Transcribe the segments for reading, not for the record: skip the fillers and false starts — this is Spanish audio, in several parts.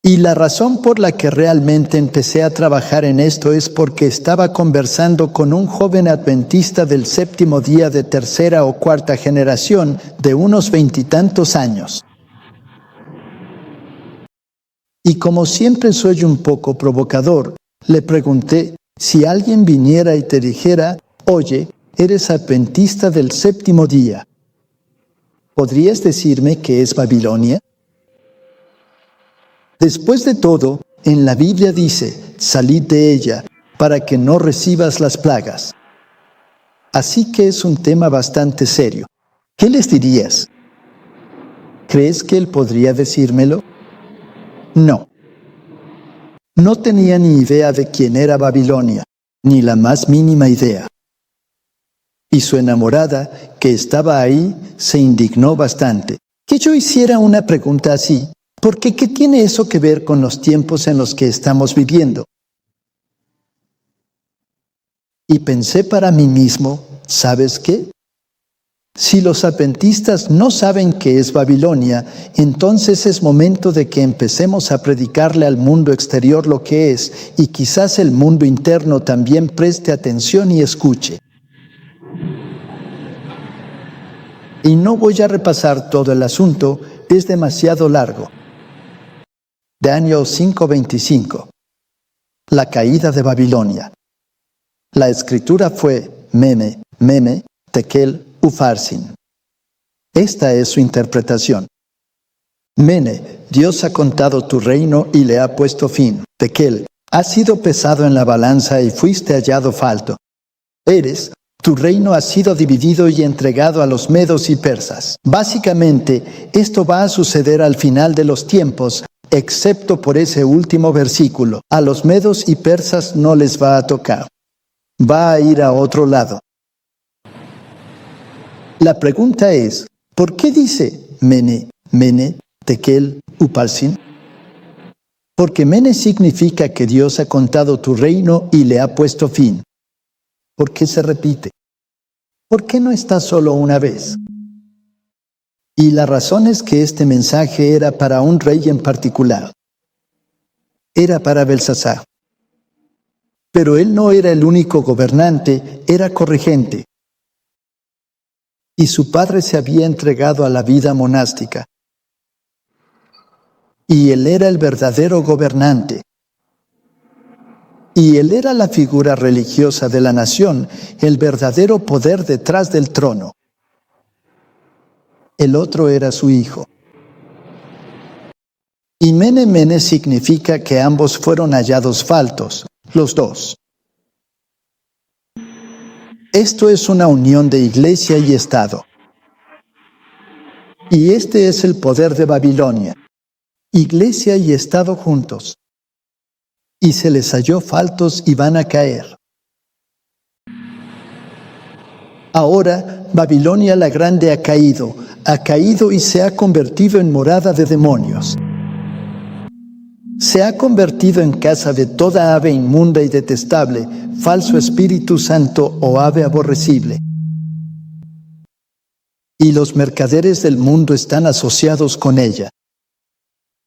Y la razón por la que realmente empecé a trabajar en esto es porque estaba conversando con un joven adventista del séptimo día de tercera o cuarta generación de unos 20 y tantos años. Y como siempre soy un poco provocador, le pregunté si alguien viniera y te dijera, oye, eres adventista del séptimo día, ¿podrías decirme qué es Babilonia? Después de todo, en la Biblia dice, salid de ella, para que no recibas las plagas. Así que es un tema bastante serio. ¿Qué les dirías? ¿Crees que él podría decírmelo? No. No tenía ni idea de quién era Babilonia, ni la más mínima idea. Y su enamorada, que estaba ahí, se indignó bastante. Que yo hiciera una pregunta así, porque ¿qué tiene eso que ver con los tiempos en los que estamos viviendo? Y pensé para mí mismo, ¿sabes qué? Si los adventistas no saben qué es Babilonia, entonces es momento de que empecemos a predicarle al mundo exterior lo que es, y quizás el mundo interno también preste atención y escuche. Y no voy a repasar todo el asunto, es demasiado largo. Daniel 5:25. La caída de Babilonia. La escritura fue Mene, Mene, Tekel, Ufarsin. Esta es su interpretación. Mene, Dios ha contado tu reino y le ha puesto fin. Tekel, has sido pesado en la balanza y fuiste hallado falto. Eres, tu reino ha sido dividido y entregado a los medos y persas. Básicamente, esto va a suceder al final de los tiempos, excepto por ese último versículo. A los medos y persas no les va a tocar. Va a ir a otro lado. La pregunta es, ¿por qué dice Mene, Mene, Tekel, Uparsin? Porque Mene significa que Dios ha contado tu reino y le ha puesto fin. ¿Por qué se repite? ¿Por qué no está solo una vez? Y la razón es que este mensaje era para un rey en particular. Era para Belsasar. Pero él no era el único gobernante, era corregente. Y su padre se había entregado a la vida monástica. Y él era el verdadero gobernante. Y él era la figura religiosa de la nación, el verdadero poder detrás del trono. El otro era su hijo. Y Mene Mene significa que ambos fueron hallados faltos, los dos. Esto es una unión de iglesia y Estado. Y este es el poder de Babilonia. Iglesia y Estado juntos. Y se les halló faltos y van a caer. Ahora, Babilonia la Grande ha caído y se ha convertido en morada de demonios. Se ha convertido en casa de toda ave inmunda y detestable, falso espíritu santo o ave aborrecible. Y los mercaderes del mundo están asociados con ella.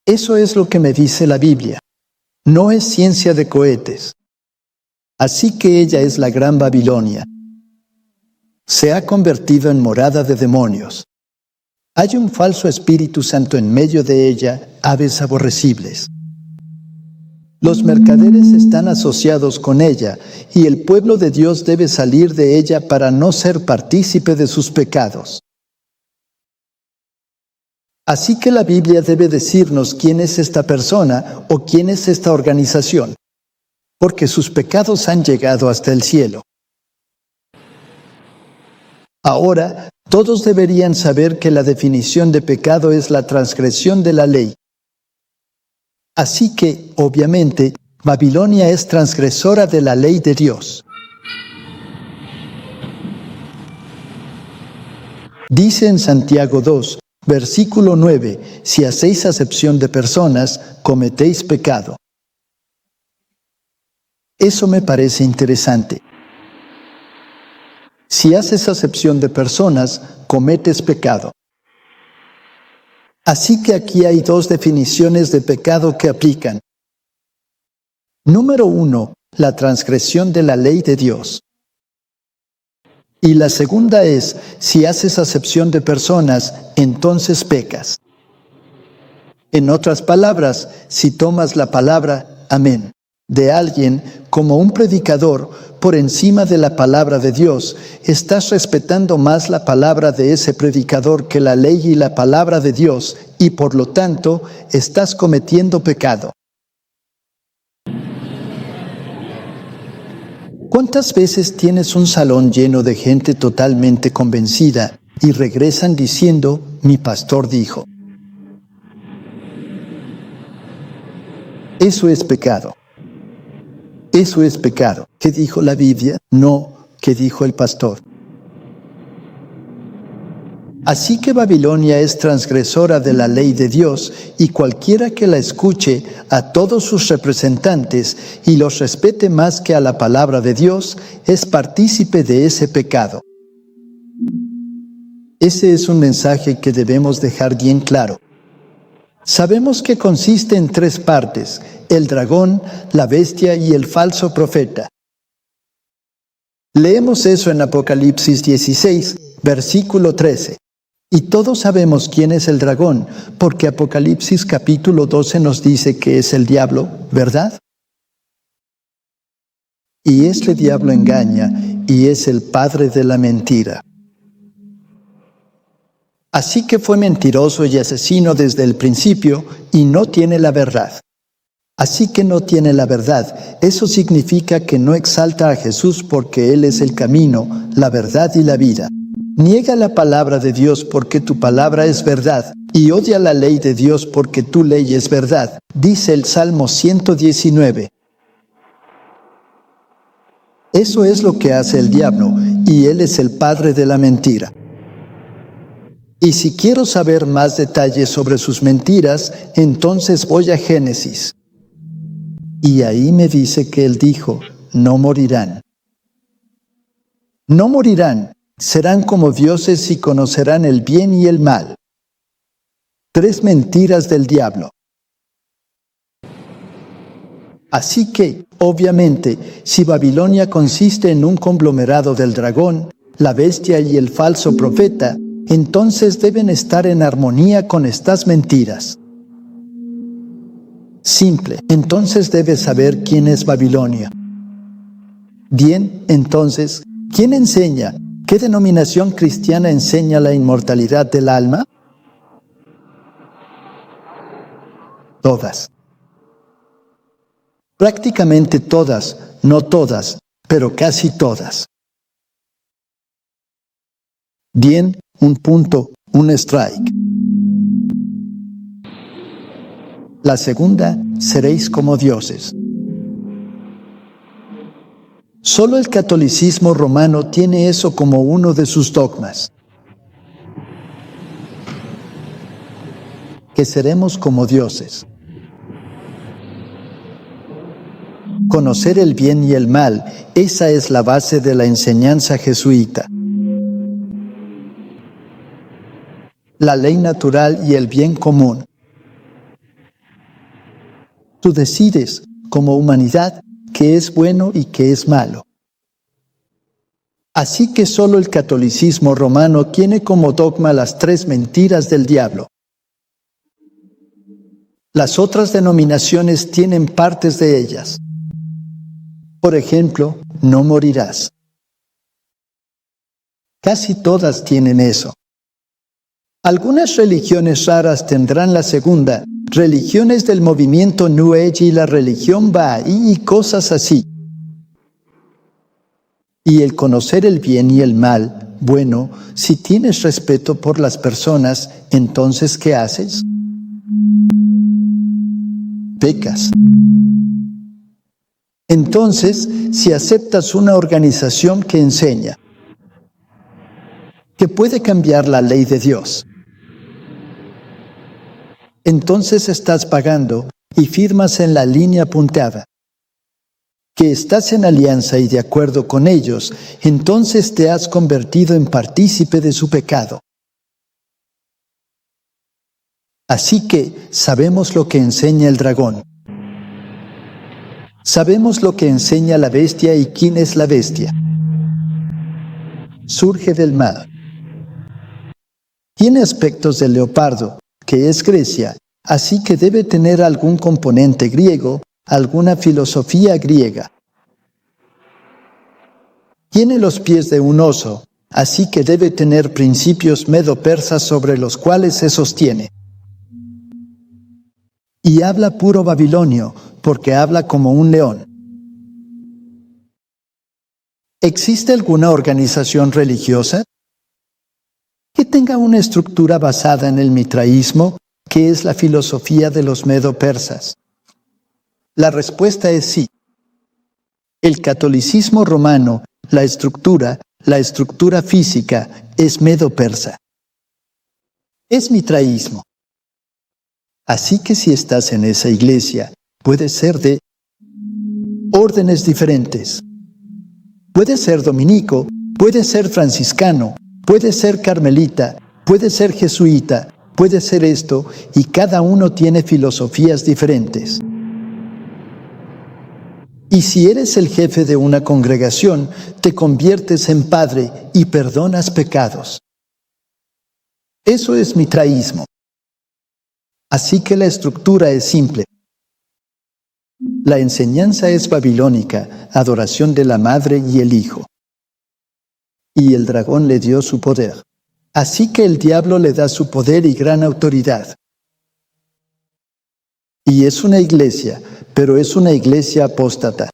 Eso es lo que me dice la Biblia. No es ciencia de cohetes. Así que ella es la gran Babilonia. Se ha convertido en morada de demonios. Hay un falso Espíritu Santo en medio de ella, aves aborrecibles. Los mercaderes están asociados con ella, y el pueblo de Dios debe salir de ella para no ser partícipe de sus pecados. Así que la Biblia debe decirnos quién es esta persona o quién es esta organización, porque sus pecados han llegado hasta el cielo. Ahora, todos deberían saber que la definición de pecado es la transgresión de la ley. Así que, obviamente, Babilonia es transgresora de la ley de Dios. Dice en Santiago 2, versículo 9, si hacéis acepción de personas, cometéis pecado. Eso me parece interesante. Si haces acepción de personas, cometes pecado. Así que aquí hay dos definiciones de pecado que aplican. Número 1, la transgresión de la ley de Dios. Y la segunda es, si haces acepción de personas, entonces pecas. En otras palabras, si tomas la palabra, amén, de alguien como un predicador por encima de la palabra de Dios, estás respetando más la palabra de ese predicador que la ley y la palabra de Dios, y por lo tanto, estás cometiendo pecado. ¿Cuántas veces tienes un salón lleno de gente totalmente convencida y regresan diciendo, mi pastor dijo? Eso es pecado. Eso es pecado. ¿Qué dijo la Biblia? No, ¿qué dijo el pastor? Así que Babilonia es transgresora de la ley de Dios, y cualquiera que la escuche a todos sus representantes y los respete más que a la palabra de Dios, es partícipe de ese pecado. Ese es un mensaje que debemos dejar bien claro. Sabemos que consiste en 3 partes: el dragón, la bestia y el falso profeta. Leemos eso en Apocalipsis 16, versículo 13. Y todos sabemos quién es el dragón, porque Apocalipsis capítulo 12 nos dice que es el diablo, ¿verdad? Y este diablo engaña y es el padre de la mentira. Así que fue mentiroso y asesino desde el principio y no tiene la verdad. Así que no tiene la verdad. Eso significa que no exalta a Jesús porque Él es el camino, la verdad y la vida. Niega la palabra de Dios porque tu palabra es verdad y odia la ley de Dios porque tu ley es verdad. Dice el Salmo 119. Eso es lo que hace el diablo y él es el padre de la mentira. Y si quiero saber más detalles sobre sus mentiras, entonces voy a Génesis. Y ahí me dice que él dijo, no morirán. No morirán. Serán como dioses y conocerán el bien y el mal. 3 mentiras del diablo. Así que, obviamente, si Babilonia consiste en un conglomerado del dragón, la bestia y el falso profeta, entonces deben estar en armonía con estas mentiras. Simple. Entonces debes saber quién es Babilonia. Bien, entonces, ¿quién enseña? ¿Qué denominación cristiana enseña la inmortalidad del alma? Todas. Prácticamente todas, no todas, pero casi todas. Bien, un punto, un strike. La segunda, seréis como dioses. Solo el catolicismo romano tiene eso como uno de sus dogmas. Que seremos como dioses. Conocer el bien y el mal, esa es la base de la enseñanza jesuita. La ley natural y el bien común. Tú decides, como humanidad, qué es bueno y qué es malo. Así que solo el catolicismo romano tiene como dogma las 3 mentiras del diablo. Las otras denominaciones tienen partes de ellas. Por ejemplo, no morirás. Casi todas tienen eso. Algunas religiones raras tendrán la segunda, religiones del movimiento New Age y la religión Bahá'í y cosas así. Y el conocer el bien y el mal, bueno, si tienes respeto por las personas, entonces ¿qué haces? Pecas. Entonces, si aceptas una organización que enseña que puede cambiar la ley de Dios, entonces estás pagando y firmas en la línea punteada. Que estás en alianza y de acuerdo con ellos, entonces te has convertido en partícipe de su pecado. Así que sabemos lo que enseña el dragón. Sabemos lo que enseña la bestia y quién es la bestia. Surge del mar. Tiene aspectos de leopardo, que es Grecia, así que debe tener algún componente griego, alguna filosofía griega. Tiene los pies de un oso, así que debe tener principios medo-persas sobre los cuales se sostiene. Y habla puro babilonio, porque habla como un león. ¿Existe alguna organización religiosa que tenga una estructura basada en el mitraísmo, que es la filosofía de los medo-persas? La respuesta es sí. El catolicismo romano, la estructura física, es medo-persa. Es mitraísmo. Así que si estás en esa iglesia, puedes ser de órdenes diferentes. Puedes ser dominico, puedes ser franciscano, puedes ser carmelita, puedes ser jesuita, puedes ser esto, y cada uno tiene filosofías diferentes. Y si eres el jefe de una congregación, te conviertes en padre y perdonas pecados. Eso es mitraísmo. Así que la estructura es simple. La enseñanza es babilónica, adoración de la madre y el hijo. Y el dragón le dio su poder. Así que el diablo le da su poder y gran autoridad. Y es una iglesia, pero es una iglesia apóstata.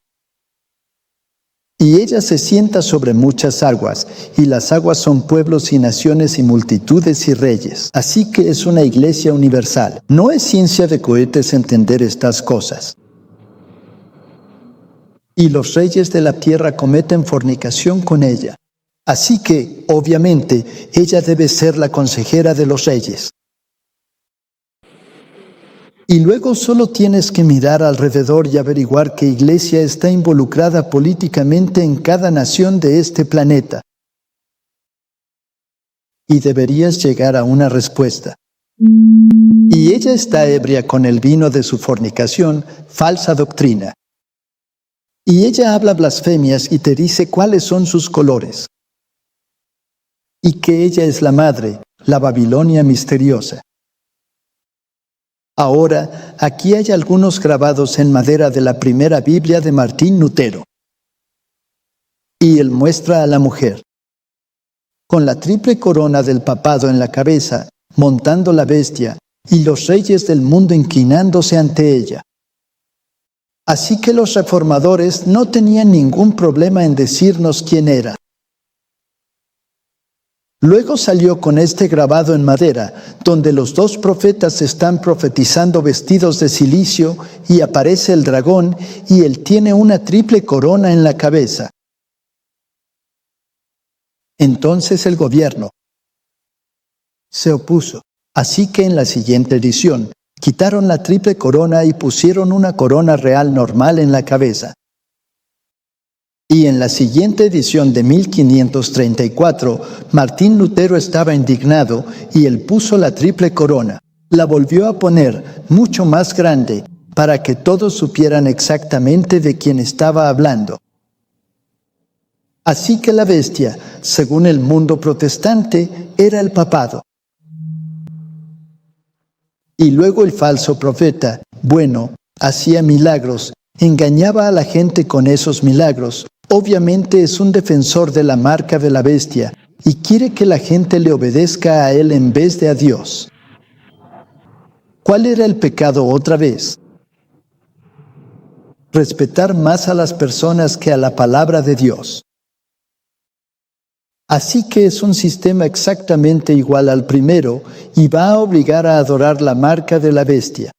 Y ella se sienta sobre muchas aguas, y las aguas son pueblos y naciones y multitudes y reyes. Así que es una iglesia universal. No es ciencia de cohetes entender estas cosas. Y los reyes de la tierra cometen fornicación con ella. Así que, obviamente, ella debe ser la consejera de los reyes. Y luego solo tienes que mirar alrededor y averiguar qué iglesia está involucrada políticamente en cada nación de este planeta. Y deberías llegar a una respuesta. Y ella está ebria con el vino de su fornicación, falsa doctrina. Y ella habla blasfemias y te dice cuáles son sus colores. Y que ella es la madre, la Babilonia misteriosa. Ahora, aquí hay algunos grabados en madera de la primera Biblia de Martín Lutero. Y él muestra a la mujer, con la triple corona del papado en la cabeza, montando la bestia, y los reyes del mundo inclinándose ante ella. Así que los reformadores no tenían ningún problema en decirnos quién era. Luego salió con este grabado en madera, donde los dos profetas están profetizando vestidos de cilicio, y aparece el dragón, y él tiene una triple corona en la cabeza. Entonces el gobierno se opuso. Así que en la siguiente edición, quitaron la triple corona y pusieron una corona real normal en la cabeza. Y en la siguiente edición de 1534, Martín Lutero estaba indignado y él puso la triple corona. La volvió a poner mucho más grande para que todos supieran exactamente de quién estaba hablando. Así que la bestia, según el mundo protestante, era el papado. Y luego el falso profeta, hacía milagros, engañaba a la gente con esos milagros. Obviamente es un defensor de la marca de la bestia y quiere que la gente le obedezca a él en vez de a Dios. ¿Cuál era el pecado otra vez? Respetar más a las personas que a la palabra de Dios. Así que es un sistema exactamente igual al primero y va a obligar a adorar la marca de la bestia.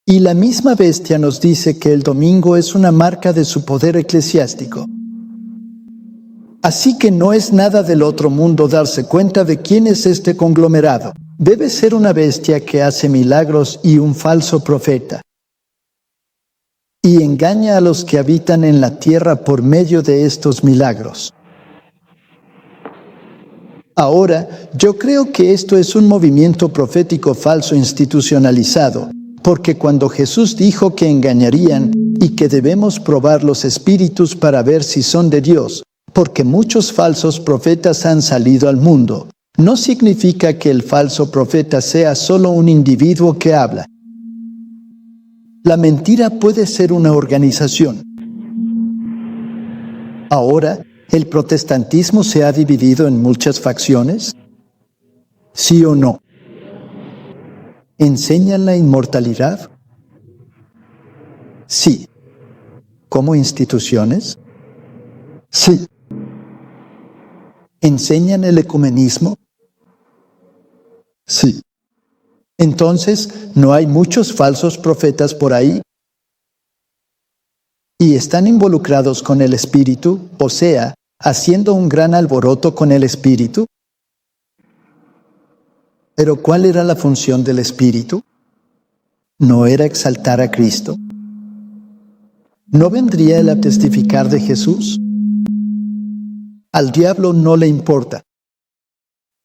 Y la misma bestia nos dice que el domingo es una marca de su poder eclesiástico. Así que no es nada del otro mundo darse cuenta de quién es este conglomerado. Debe ser una bestia que hace milagros y un falso profeta. Y engaña a los que habitan en la tierra por medio de estos milagros. Ahora, yo creo que esto es un movimiento profético falso institucionalizado, porque cuando Jesús dijo que engañarían y que debemos probar los espíritus para ver si son de Dios, porque muchos falsos profetas han salido al mundo, no significa que el falso profeta sea solo un individuo que habla. La mentira puede ser una organización. Ahora, ¿el protestantismo se ha dividido en muchas facciones? ¿Sí o no? ¿Enseñan la inmortalidad? Sí. ¿Como instituciones? Sí. ¿Enseñan el ecumenismo? Sí. Entonces, ¿no hay muchos falsos profetas por ahí? ¿Y están involucrados con el Espíritu, o sea, haciendo un gran alboroto con el Espíritu? ¿Pero cuál era la función del Espíritu? ¿No era exaltar a Cristo? ¿No vendría él a testificar de Jesús? Al diablo no le importa.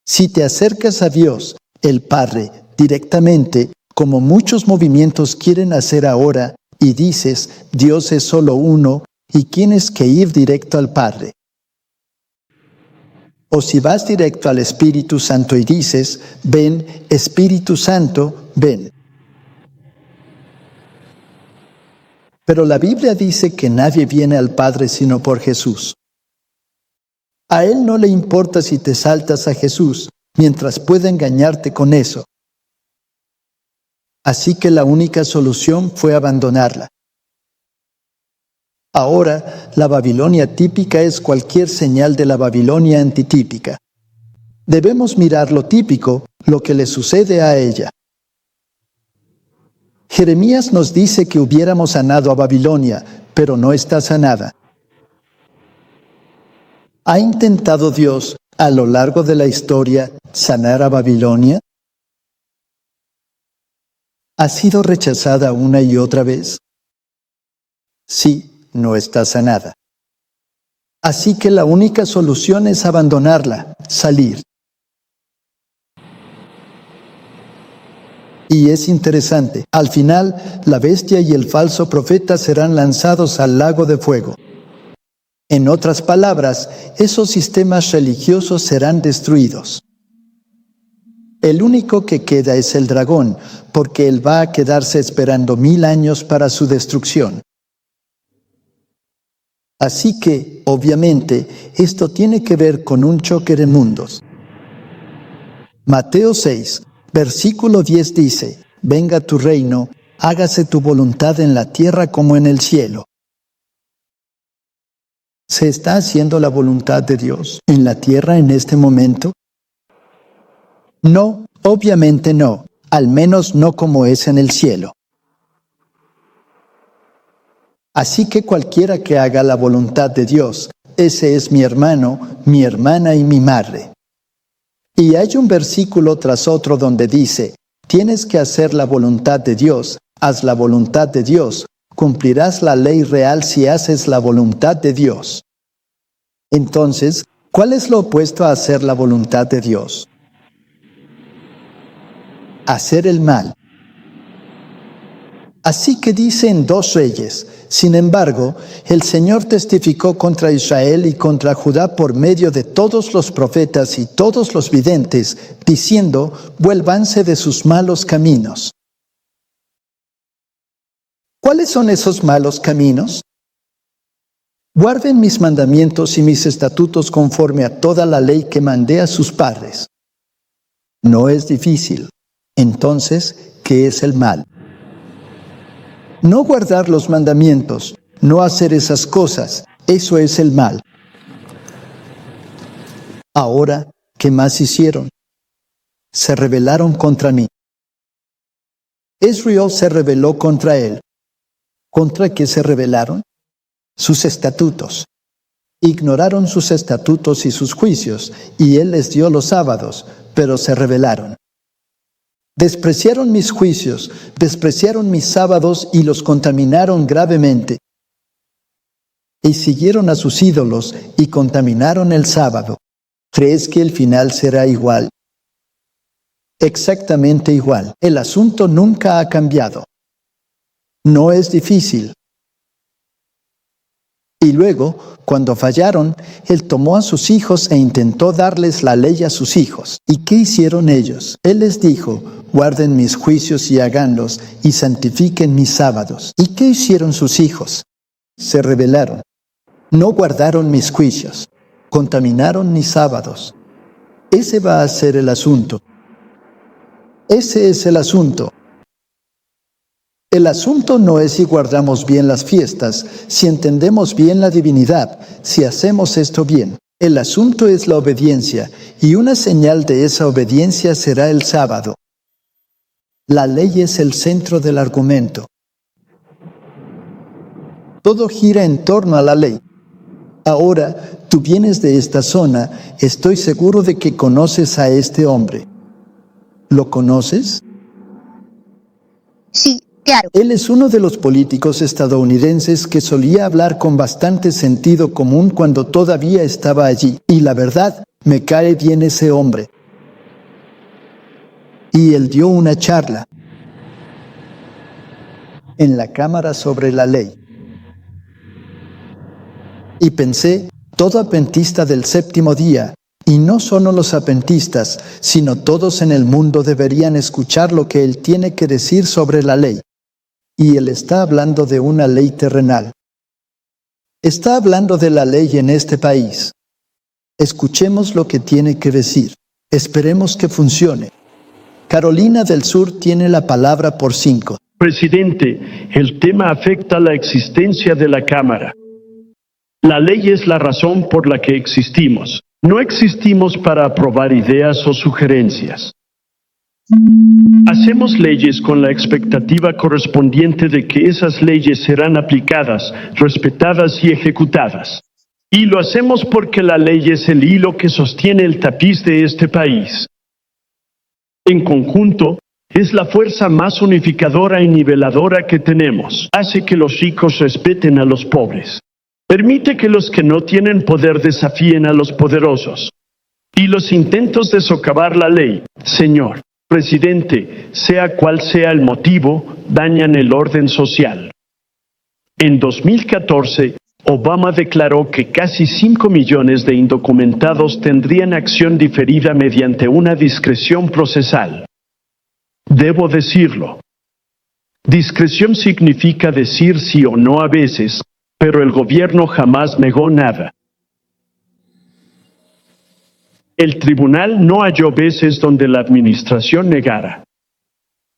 Si te acercas a Dios, el Padre, directamente, como muchos movimientos quieren hacer ahora, y dices, Dios es solo uno, y tienes que ir directo al Padre. O si vas directo al Espíritu Santo y dices, ven, Espíritu Santo, ven. Pero la Biblia dice que nadie viene al Padre sino por Jesús. A Él no le importa si te saltas a Jesús, mientras pueda engañarte con eso. Así que la única solución fue abandonarla. Ahora, la Babilonia típica es cualquier señal de la Babilonia antitípica. Debemos mirar lo típico, lo que le sucede a ella. Jeremías nos dice que hubiéramos sanado a Babilonia, pero no está sanada. ¿Ha intentado Dios, a lo largo de la historia, sanar a Babilonia? ¿Ha sido rechazada una y otra vez? Sí, no está sanada. Así que la única solución es abandonarla, salir. Y es interesante, al final, la bestia y el falso profeta serán lanzados al lago de fuego. En otras palabras, esos sistemas religiosos serán destruidos. El único que queda es el dragón, porque él va a quedarse esperando 1000 años para su destrucción. Así que, obviamente, esto tiene que ver con un choque de mundos. Mateo 6, versículo 10 dice, venga tu reino, hágase tu voluntad en la tierra como en el cielo. ¿Se está haciendo la voluntad de Dios en la tierra en este momento? No, obviamente no, al menos no como es en el cielo. Así que cualquiera que haga la voluntad de Dios, ese es mi hermano, mi hermana y mi madre. Y hay un versículo tras otro donde dice, tienes que hacer la voluntad de Dios, haz la voluntad de Dios, cumplirás la ley real si haces la voluntad de Dios. Entonces, ¿cuál es lo opuesto a hacer la voluntad de Dios? Hacer el mal. Así que dice en 2 Reyes, sin embargo, el Señor testificó contra Israel y contra Judá por medio de todos los profetas y todos los videntes, diciendo, vuélvanse de sus malos caminos. ¿Cuáles son esos malos caminos? Guarden mis mandamientos y mis estatutos conforme a toda la ley que mandé a sus padres. No es difícil. Entonces, ¿qué es el mal? No guardar los mandamientos, no hacer esas cosas, eso es el mal. Ahora, ¿qué más hicieron? Se rebelaron contra mí. Israel se rebeló contra él. ¿Contra qué se rebelaron? Sus estatutos. Ignoraron sus estatutos y sus juicios, y él les dio los sábados, pero se rebelaron. Despreciaron mis juicios, despreciaron mis sábados y los contaminaron gravemente. Y siguieron a sus ídolos y contaminaron el sábado. ¿Crees que el final será igual? Exactamente igual. El asunto nunca ha cambiado. No es difícil. Y luego, cuando fallaron, él tomó a sus hijos e intentó darles la ley a sus hijos. ¿Y qué hicieron ellos? Él les dijo: guarden mis juicios y háganlos, y santifiquen mis sábados. ¿Y qué hicieron sus hijos? Se rebelaron. No guardaron mis juicios. Contaminaron mis sábados. Ese va a ser el asunto. Ese es el asunto. El asunto no es si guardamos bien las fiestas, si entendemos bien la divinidad, si hacemos esto bien. El asunto es la obediencia, y una señal de esa obediencia será el sábado. La ley es el centro del argumento. Todo gira en torno a la ley. Ahora, tú vienes de esta zona, estoy seguro de que conoces a este hombre. ¿Lo conoces? Sí, claro. Él es uno de los políticos estadounidenses que solía hablar con bastante sentido común cuando todavía estaba allí. Y la verdad, me cae bien ese hombre. Y él dio una charla en la Cámara sobre la ley. Y pensé, todo adventista del séptimo día, y no solo los adventistas, sino todos en el mundo deberían escuchar lo que él tiene que decir sobre la ley. Y él está hablando de una ley terrenal. Está hablando de la ley en este país. Escuchemos lo que tiene que decir. Esperemos que funcione. Carolina del Sur tiene la palabra por 5. Presidente, el tema afecta la existencia de la Cámara. La ley es la razón por la que existimos. No existimos para aprobar ideas o sugerencias. Hacemos leyes con la expectativa correspondiente de que esas leyes serán aplicadas, respetadas y ejecutadas. Y lo hacemos porque la ley es el hilo que sostiene el tapiz de este país. En conjunto, es la fuerza más unificadora y niveladora que tenemos. Hace que los ricos respeten a los pobres. Permite que los que no tienen poder desafíen a los poderosos. Y los intentos de socavar la ley, señor presidente, sea cual sea el motivo, dañan el orden social. En 2014, Obama declaró que casi 5 millones de indocumentados tendrían acción diferida mediante una discreción procesal. Debo decirlo. Discreción significa decir sí o no a veces, pero el gobierno jamás negó nada. El tribunal no halló veces donde la administración negara.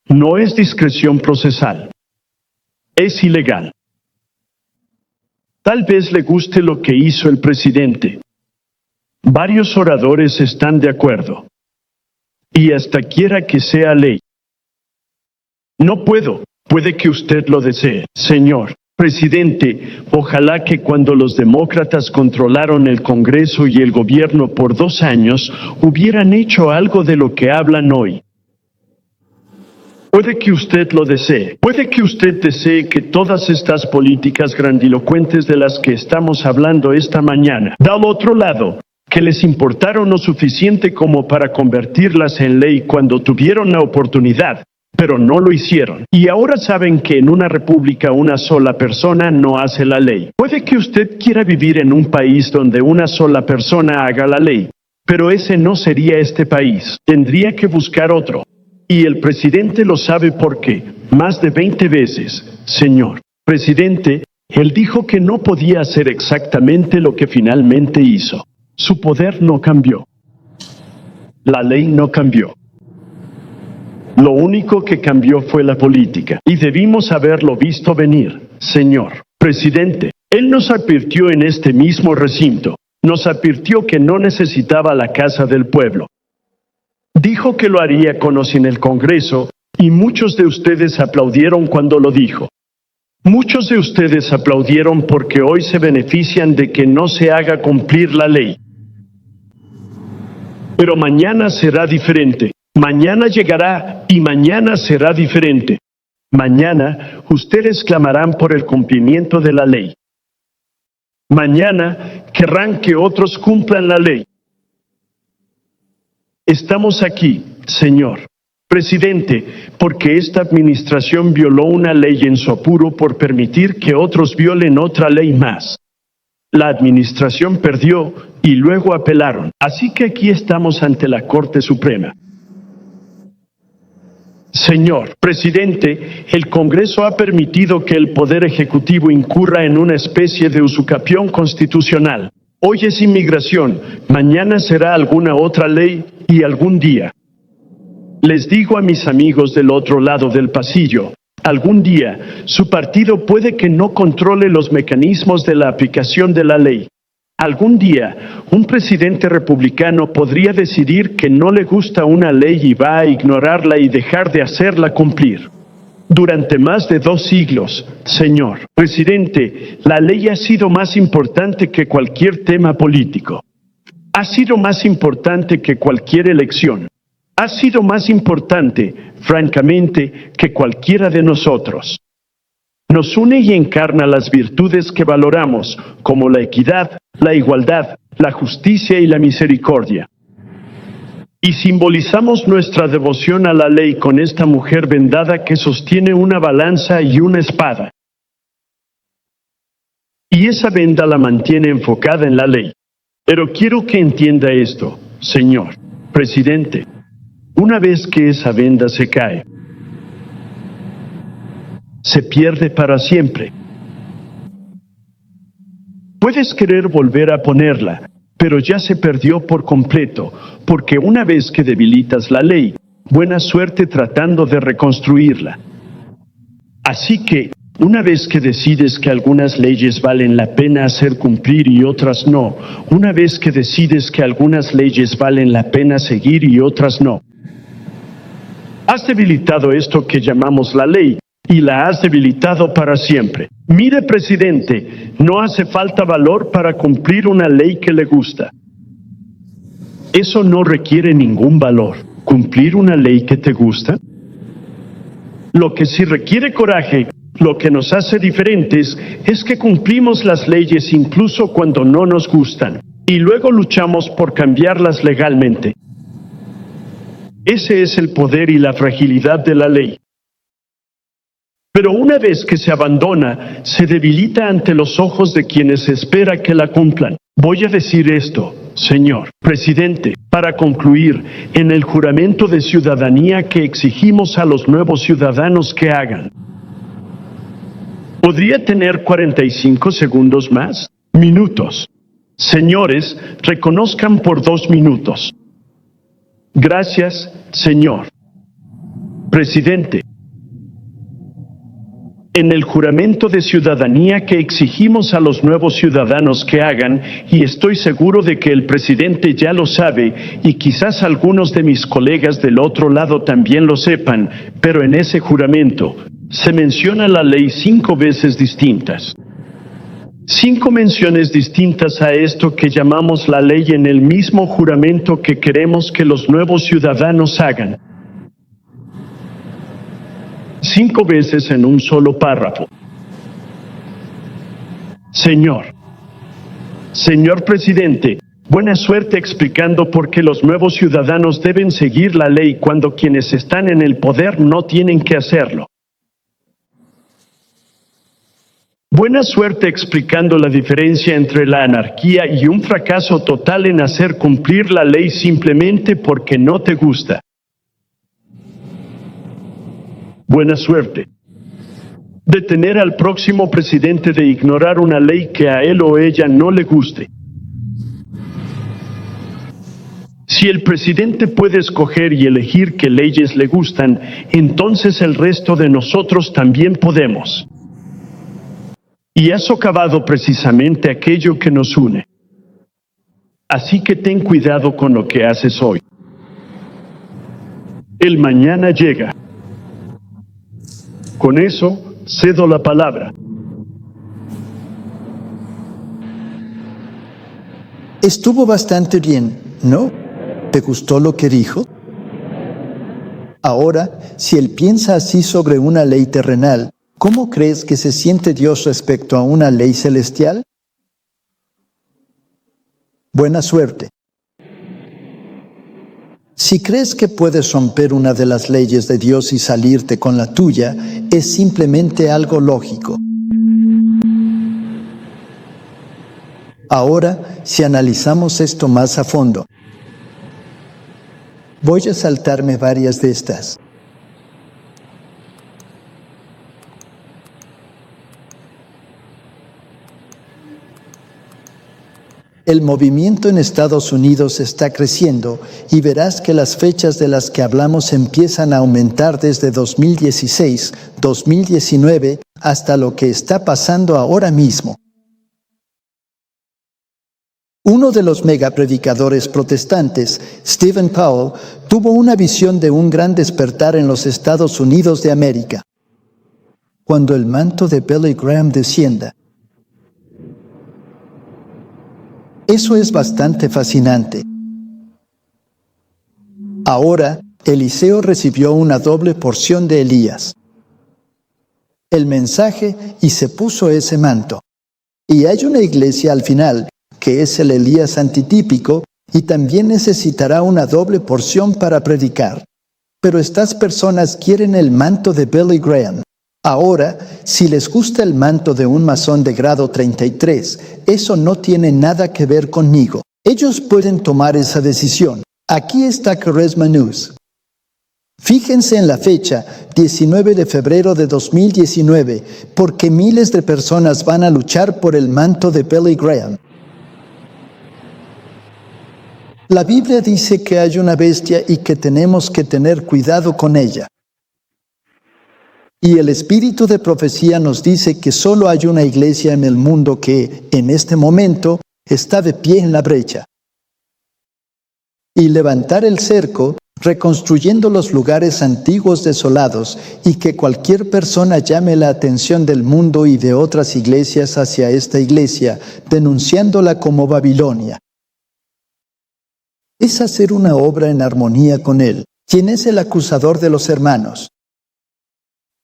No es discreción procesal. Es ilegal. Tal vez le guste lo que hizo el presidente. Varios oradores están de acuerdo. Y hasta quiera que sea ley. No puedo. Puede que usted lo desee, señor presidente. Ojalá que cuando los demócratas controlaron el Congreso y el gobierno por 2 años, hubieran hecho algo de lo que hablan hoy. Puede que usted lo desee. Puede que usted desee que todas estas políticas grandilocuentes de las que estamos hablando esta mañana, del otro lado, que les importaron lo suficiente como para convertirlas en ley cuando tuvieron la oportunidad, pero no lo hicieron. Y ahora saben que en una república una sola persona no hace la ley. Puede que usted quiera vivir en un país donde una sola persona haga la ley, pero ese no sería este país. Tendría que buscar otro. Y el presidente lo sabe porque, más de 20 veces, señor presidente, él dijo que no podía hacer exactamente lo que finalmente hizo. Su poder no cambió. La ley no cambió. Lo único que cambió fue la política, y debimos haberlo visto venir, señor presidente. Él nos advirtió en este mismo recinto, nos advirtió que no necesitaba la casa del pueblo. Dijo que lo haría con o sin el Congreso, y muchos de ustedes aplaudieron cuando lo dijo. Muchos de ustedes aplaudieron porque hoy se benefician de que no se haga cumplir la ley. Pero mañana será diferente. Mañana llegará y mañana será diferente. Mañana ustedes clamarán por el cumplimiento de la ley. Mañana querrán que otros cumplan la ley. Estamos aquí, Señor Presidente, porque esta administración violó una ley en su apuro por permitir que otros violen otra ley más. La administración perdió y luego apelaron. Así que aquí estamos ante la Corte Suprema. Señor Presidente, el Congreso ha permitido que el Poder Ejecutivo incurra en una especie de usucapión constitucional. Hoy es inmigración, mañana será alguna otra ley y algún día. Les digo a mis amigos del otro lado del pasillo, algún día su partido puede que no controle los mecanismos de la aplicación de la ley. Algún día un presidente republicano podría decidir que no le gusta una ley y va a ignorarla y dejar de hacerla cumplir. Durante más de 2 siglos, señor presidente, la ley ha sido más importante que cualquier tema político. Ha sido más importante que cualquier elección. Ha sido más importante, francamente, que cualquiera de nosotros. Nos une y encarna las virtudes que valoramos, como la equidad, la igualdad, la justicia y la misericordia. Y simbolizamos nuestra devoción a la ley con esta mujer vendada que sostiene una balanza y una espada. Y esa venda la mantiene enfocada en la ley. Pero quiero que entienda esto, señor presidente. Una vez que esa venda se cae, se pierde para siempre. Puedes querer volver a ponerla, pero ya se perdió por completo, porque una vez que debilitas la ley, buena suerte tratando de reconstruirla. Así que, una vez que decides que algunas leyes valen la pena hacer cumplir y otras no, una vez que decides que algunas leyes valen la pena seguir y otras no, has debilitado esto que llamamos la ley, y la has debilitado para siempre. Mire, presidente, no hace falta valor para cumplir una ley que le gusta. Eso no requiere ningún valor. ¿Cumplir una ley que te gusta? Lo que sí requiere coraje, lo que nos hace diferentes, es que cumplimos las leyes incluso cuando no nos gustan, y luego luchamos por cambiarlas legalmente. Ese es el poder y la fragilidad de la ley. Pero una vez que se abandona, se debilita ante los ojos de quienes espera que la cumplan. Voy a decir esto, señor presidente, para concluir, en el juramento de ciudadanía que exigimos a los nuevos ciudadanos que hagan. ¿Podría tener 45 segundos más? Minutos. Señores, reconozcan por 2 minutos. Gracias, señor presidente. En el juramento de ciudadanía que exigimos a los nuevos ciudadanos que hagan, y estoy seguro de que el presidente ya lo sabe, y quizás algunos de mis colegas del otro lado también lo sepan, pero en ese juramento se menciona la ley 5 veces distintas. 5 menciones distintas a esto que llamamos la ley en el mismo juramento que queremos que los nuevos ciudadanos hagan. 5 veces en un solo párrafo. Señor presidente, buena suerte explicando por qué los nuevos ciudadanos deben seguir la ley cuando quienes están en el poder no tienen que hacerlo. Buena suerte explicando la diferencia entre la anarquía y un fracaso total en hacer cumplir la ley simplemente porque no te gusta. Buena suerte. Detener al próximo presidente de ignorar una ley que a él o ella no le guste. Si el presidente puede escoger y elegir qué leyes le gustan, entonces el resto de nosotros también podemos. Y has socavado precisamente aquello que nos une. Así que ten cuidado con lo que haces hoy. El mañana llega. Con eso, cedo la palabra. Estuvo bastante bien, ¿no? ¿Te gustó lo que dijo? Ahora, si él piensa así sobre una ley terrenal, ¿cómo crees que se siente Dios respecto a una ley celestial? Buena suerte. Si crees que puedes romper una de las leyes de Dios y salirte con la tuya, es simplemente algo lógico. Ahora, si analizamos esto más a fondo, voy a saltarme varias de estas. El movimiento en Estados Unidos está creciendo y verás que las fechas de las que hablamos empiezan a aumentar desde 2016, 2019, hasta lo que está pasando ahora mismo. Uno de los megapredicadores protestantes, Stephen Powell, tuvo una visión de un gran despertar en los Estados Unidos de América. Cuando el manto de Billy Graham descienda. Eso es bastante fascinante. Ahora, Eliseo recibió una doble porción de Elías. El mensaje y se puso ese manto. Y hay una iglesia al final, que es el Elías antitípico, y también necesitará una doble porción para predicar. Pero estas personas quieren el manto de Billy Graham. Ahora, si les gusta el manto de un masón de grado 33, eso no tiene nada que ver conmigo. Ellos pueden tomar esa decisión. Aquí está Charisma News. Fíjense en la fecha, 19 de febrero de 2019, porque miles de personas van a luchar por el manto de Billy Graham. La Biblia dice que hay una bestia y que tenemos que tener cuidado con ella. Y el espíritu de profecía nos dice que solo hay una iglesia en el mundo que, en este momento, está de pie en la brecha. Y levantar el cerco, reconstruyendo los lugares antiguos desolados, y que cualquier persona llame la atención del mundo y de otras iglesias hacia esta iglesia, denunciándola como Babilonia. Es hacer una obra en armonía con Él, quien es el acusador de los hermanos.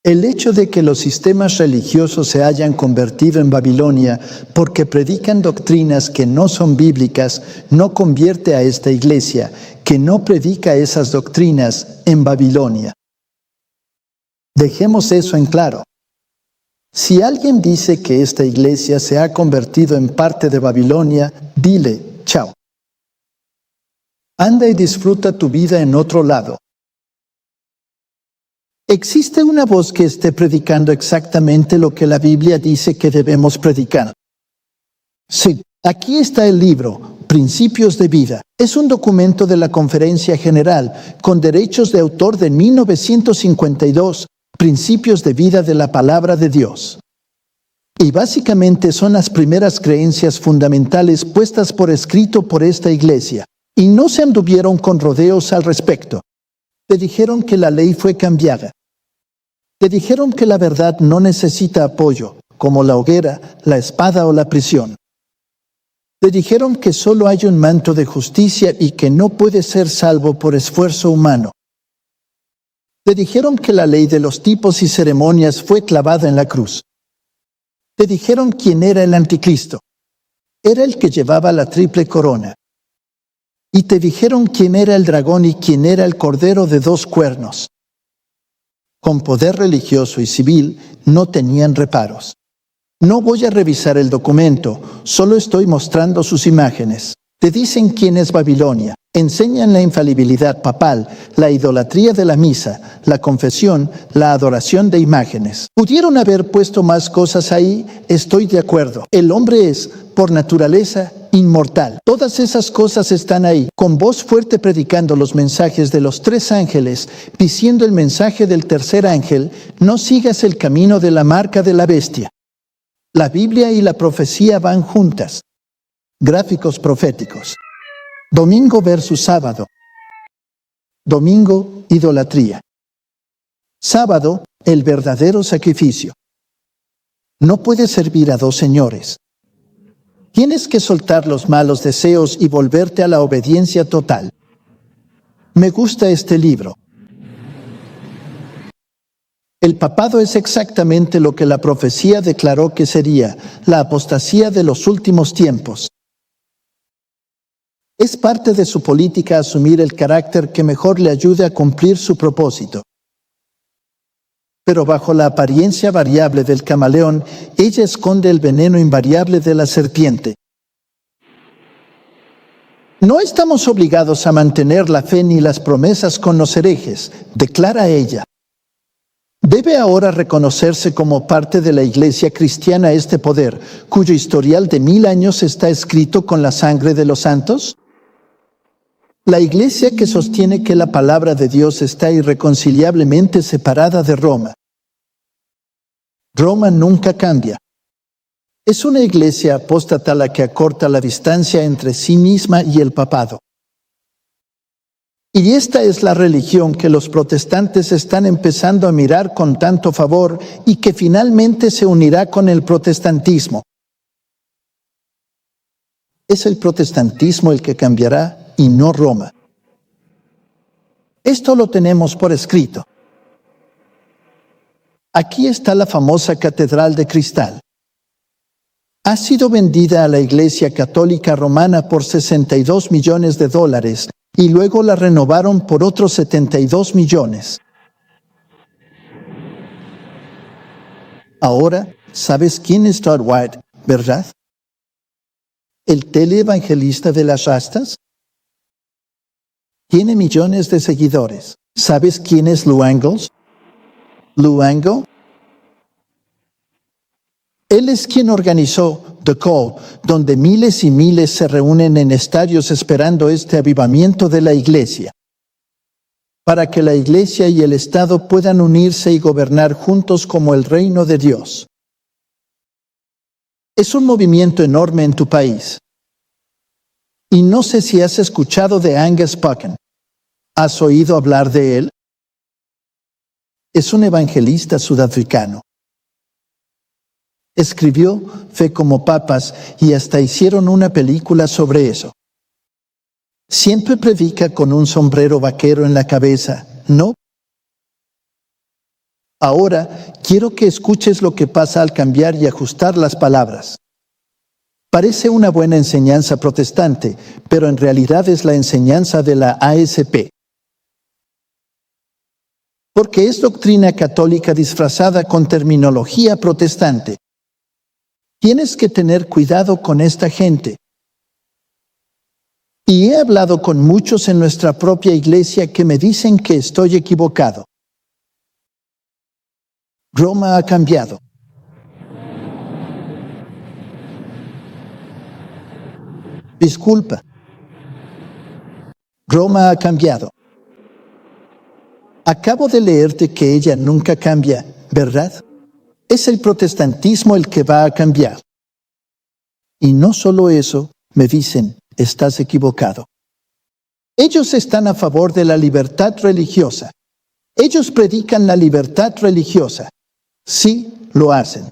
El hecho de que los sistemas religiosos se hayan convertido en Babilonia porque predican doctrinas que no son bíblicas no convierte a esta iglesia, que no predica esas doctrinas, en Babilonia. Dejemos eso en claro. Si alguien dice que esta iglesia se ha convertido en parte de Babilonia, dile, chao. Anda y disfruta tu vida en otro lado. ¿Existe una voz que esté predicando exactamente lo que la Biblia dice que debemos predicar? Sí, aquí está el libro, Principios de Vida. Es un documento de la Conferencia General, con derechos de autor de 1952, Principios de Vida de la Palabra de Dios. Y básicamente son las primeras creencias fundamentales puestas por escrito por esta iglesia. Y no se anduvieron con rodeos al respecto. Te dijeron que la ley fue cambiada. Te dijeron que la verdad no necesita apoyo, como la hoguera, la espada o la prisión. Te dijeron que solo hay un manto de justicia y que no puede ser salvo por esfuerzo humano. Te dijeron que la ley de los tipos y ceremonias fue clavada en la cruz. Te dijeron quién era el anticristo. Era el que llevaba la triple corona. Y te dijeron quién era el dragón y quién era el cordero de 2 cuernos. Con poder religioso y civil no tenían reparos. No voy a revisar el documento, solo estoy mostrando sus imágenes. Te dicen quién es Babilonia, enseñan la infalibilidad papal, la idolatría de la misa, la confesión, la adoración de imágenes. ¿Pudieron haber puesto más cosas ahí? Estoy de acuerdo. El hombre es, por naturaleza, inmortal. Todas esas cosas están ahí, con voz fuerte predicando los mensajes de los 3 ángeles, diciendo el mensaje del tercer ángel, no sigas el camino de la marca de la bestia. La Biblia y la profecía van juntas. Gráficos proféticos. Domingo versus sábado. Domingo, idolatría. Sábado, el verdadero sacrificio. No puedes servir a 2 señores. Tienes que soltar los malos deseos y volverte a la obediencia total. Me gusta este libro. El papado es exactamente lo que la profecía declaró que sería, la apostasía de los últimos tiempos. Es parte de su política asumir el carácter que mejor le ayude a cumplir su propósito. Pero bajo la apariencia variable del camaleón, ella esconde el veneno invariable de la serpiente. No estamos obligados a mantener la fe ni las promesas con los herejes, declara ella. ¿Debe ahora reconocerse como parte de la Iglesia cristiana este poder, cuyo historial de 1000 años está escrito con la sangre de los santos? La Iglesia que sostiene que la palabra de Dios está irreconciliablemente separada de Roma. Roma nunca cambia. Es una iglesia apóstata la que acorta la distancia entre sí misma y el papado. Y esta es la religión que los protestantes están empezando a mirar con tanto favor y que finalmente se unirá con el protestantismo. Es el protestantismo el que cambiará y no Roma. Esto lo tenemos por escrito. Aquí está la famosa Catedral de Cristal. Ha sido vendida a la Iglesia Católica Romana por $62 millones y luego la renovaron por otros 72 millones. Ahora, ¿sabes quién es Todd White, verdad? ¿El teleevangelista de las rastas? Tiene millones de seguidores. ¿Sabes quién es Lou Angles? Lou Angle. Él es quien organizó The Call, donde miles y miles se reúnen en estadios esperando este avivamiento de la Iglesia, para que la Iglesia y el Estado puedan unirse y gobernar juntos como el reino de Dios. Es un movimiento enorme en tu país. Y no sé si has escuchado de Angus Buchan. ¿Has oído hablar de él? Es un evangelista sudafricano. Escribió Fe como Papas y hasta hicieron una película sobre eso. Siempre predica con un sombrero vaquero en la cabeza, ¿no? Ahora quiero que escuches lo que pasa al cambiar y ajustar las palabras. Parece una buena enseñanza protestante, pero en realidad es la enseñanza de la ASP. Porque es doctrina católica disfrazada con terminología protestante. Tienes que tener cuidado con esta gente. Y he hablado con muchos en nuestra propia iglesia que me dicen que estoy equivocado. Roma ha cambiado. Disculpa. Roma ha cambiado. Acabo de leerte que ella nunca cambia, ¿verdad? Es el protestantismo el que va a cambiar. Y no solo eso, me dicen, estás equivocado. Ellos están a favor de la libertad religiosa. Ellos predican la libertad religiosa. Sí, lo hacen.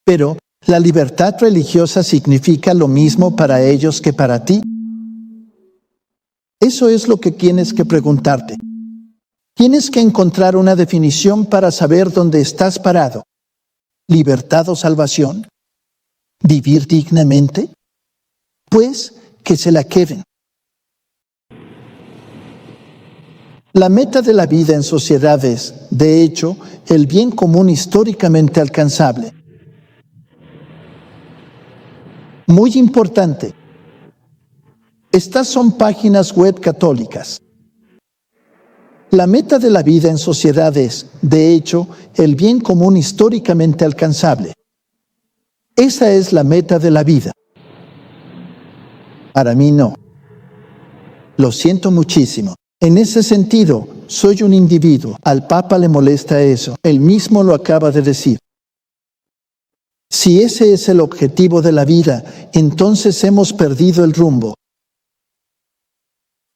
Pero, ¿la libertad religiosa significa lo mismo para ellos que para ti? Eso es lo que tienes que preguntarte. Tienes que encontrar una definición para saber dónde estás parado. ¿Libertad o salvación? ¿Vivir dignamente? Pues que se la queden. La meta de la vida en sociedad es, de hecho, el bien común históricamente alcanzable. Muy importante. Estas son páginas web católicas. La meta de la vida en sociedad es, de hecho, el bien común históricamente alcanzable. Esa es la meta de la vida. Para mí no. Lo siento muchísimo. En ese sentido, soy un individuo. Al Papa le molesta eso. Él mismo lo acaba de decir. Si ese es el objetivo de la vida, entonces hemos perdido el rumbo.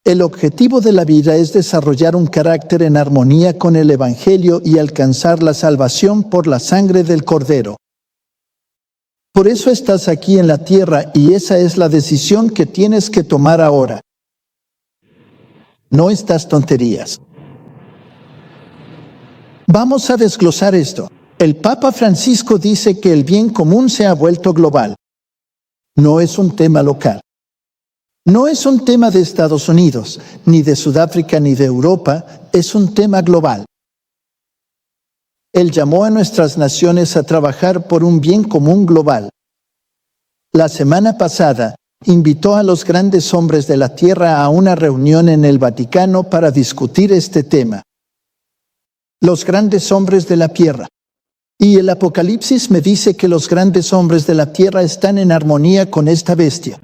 El objetivo de la vida es desarrollar un carácter en armonía con el Evangelio y alcanzar la salvación por la sangre del Cordero. Por eso estás aquí en la tierra y esa es la decisión que tienes que tomar ahora. No estas tonterías. Vamos a desglosar esto. El Papa Francisco dice que el bien común se ha vuelto global. No es un tema local. No es un tema de Estados Unidos, ni de Sudáfrica, ni de Europa, es un tema global. Él llamó a nuestras naciones a trabajar por un bien común global. La semana pasada, invitó a los grandes hombres de la tierra a una reunión en el Vaticano para discutir este tema. Los grandes hombres de la tierra. Y el Apocalipsis me dice que los grandes hombres de la tierra están en armonía con esta bestia.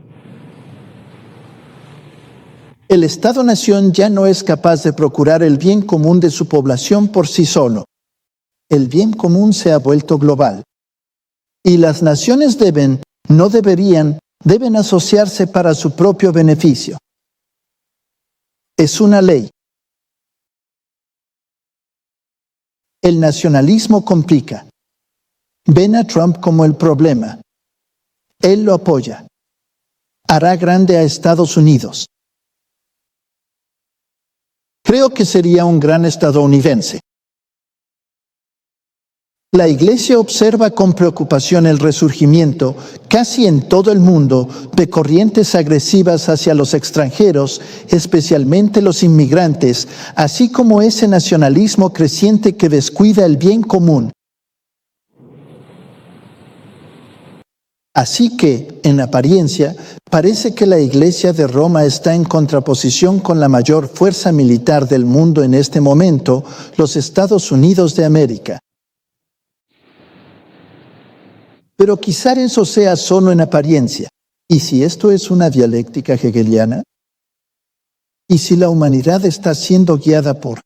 El Estado-nación ya no es capaz de procurar el bien común de su población por sí solo. El bien común se ha vuelto global. Y las naciones deben asociarse para su propio beneficio. Es una ley. El nacionalismo complica. Ven a Trump como el problema. Él lo apoya. Hará grande a Estados Unidos. Creo que sería un gran estadounidense. La Iglesia observa con preocupación el resurgimiento, casi en todo el mundo, de corrientes agresivas hacia los extranjeros, especialmente los inmigrantes, así como ese nacionalismo creciente que descuida el bien común. Así que, en apariencia, parece que la Iglesia de Roma está en contraposición con la mayor fuerza militar del mundo en este momento, los Estados Unidos de América. Pero quizá eso sea solo en apariencia. ¿Y si esto es una dialéctica hegeliana? ¿Y si la humanidad está siendo guiada por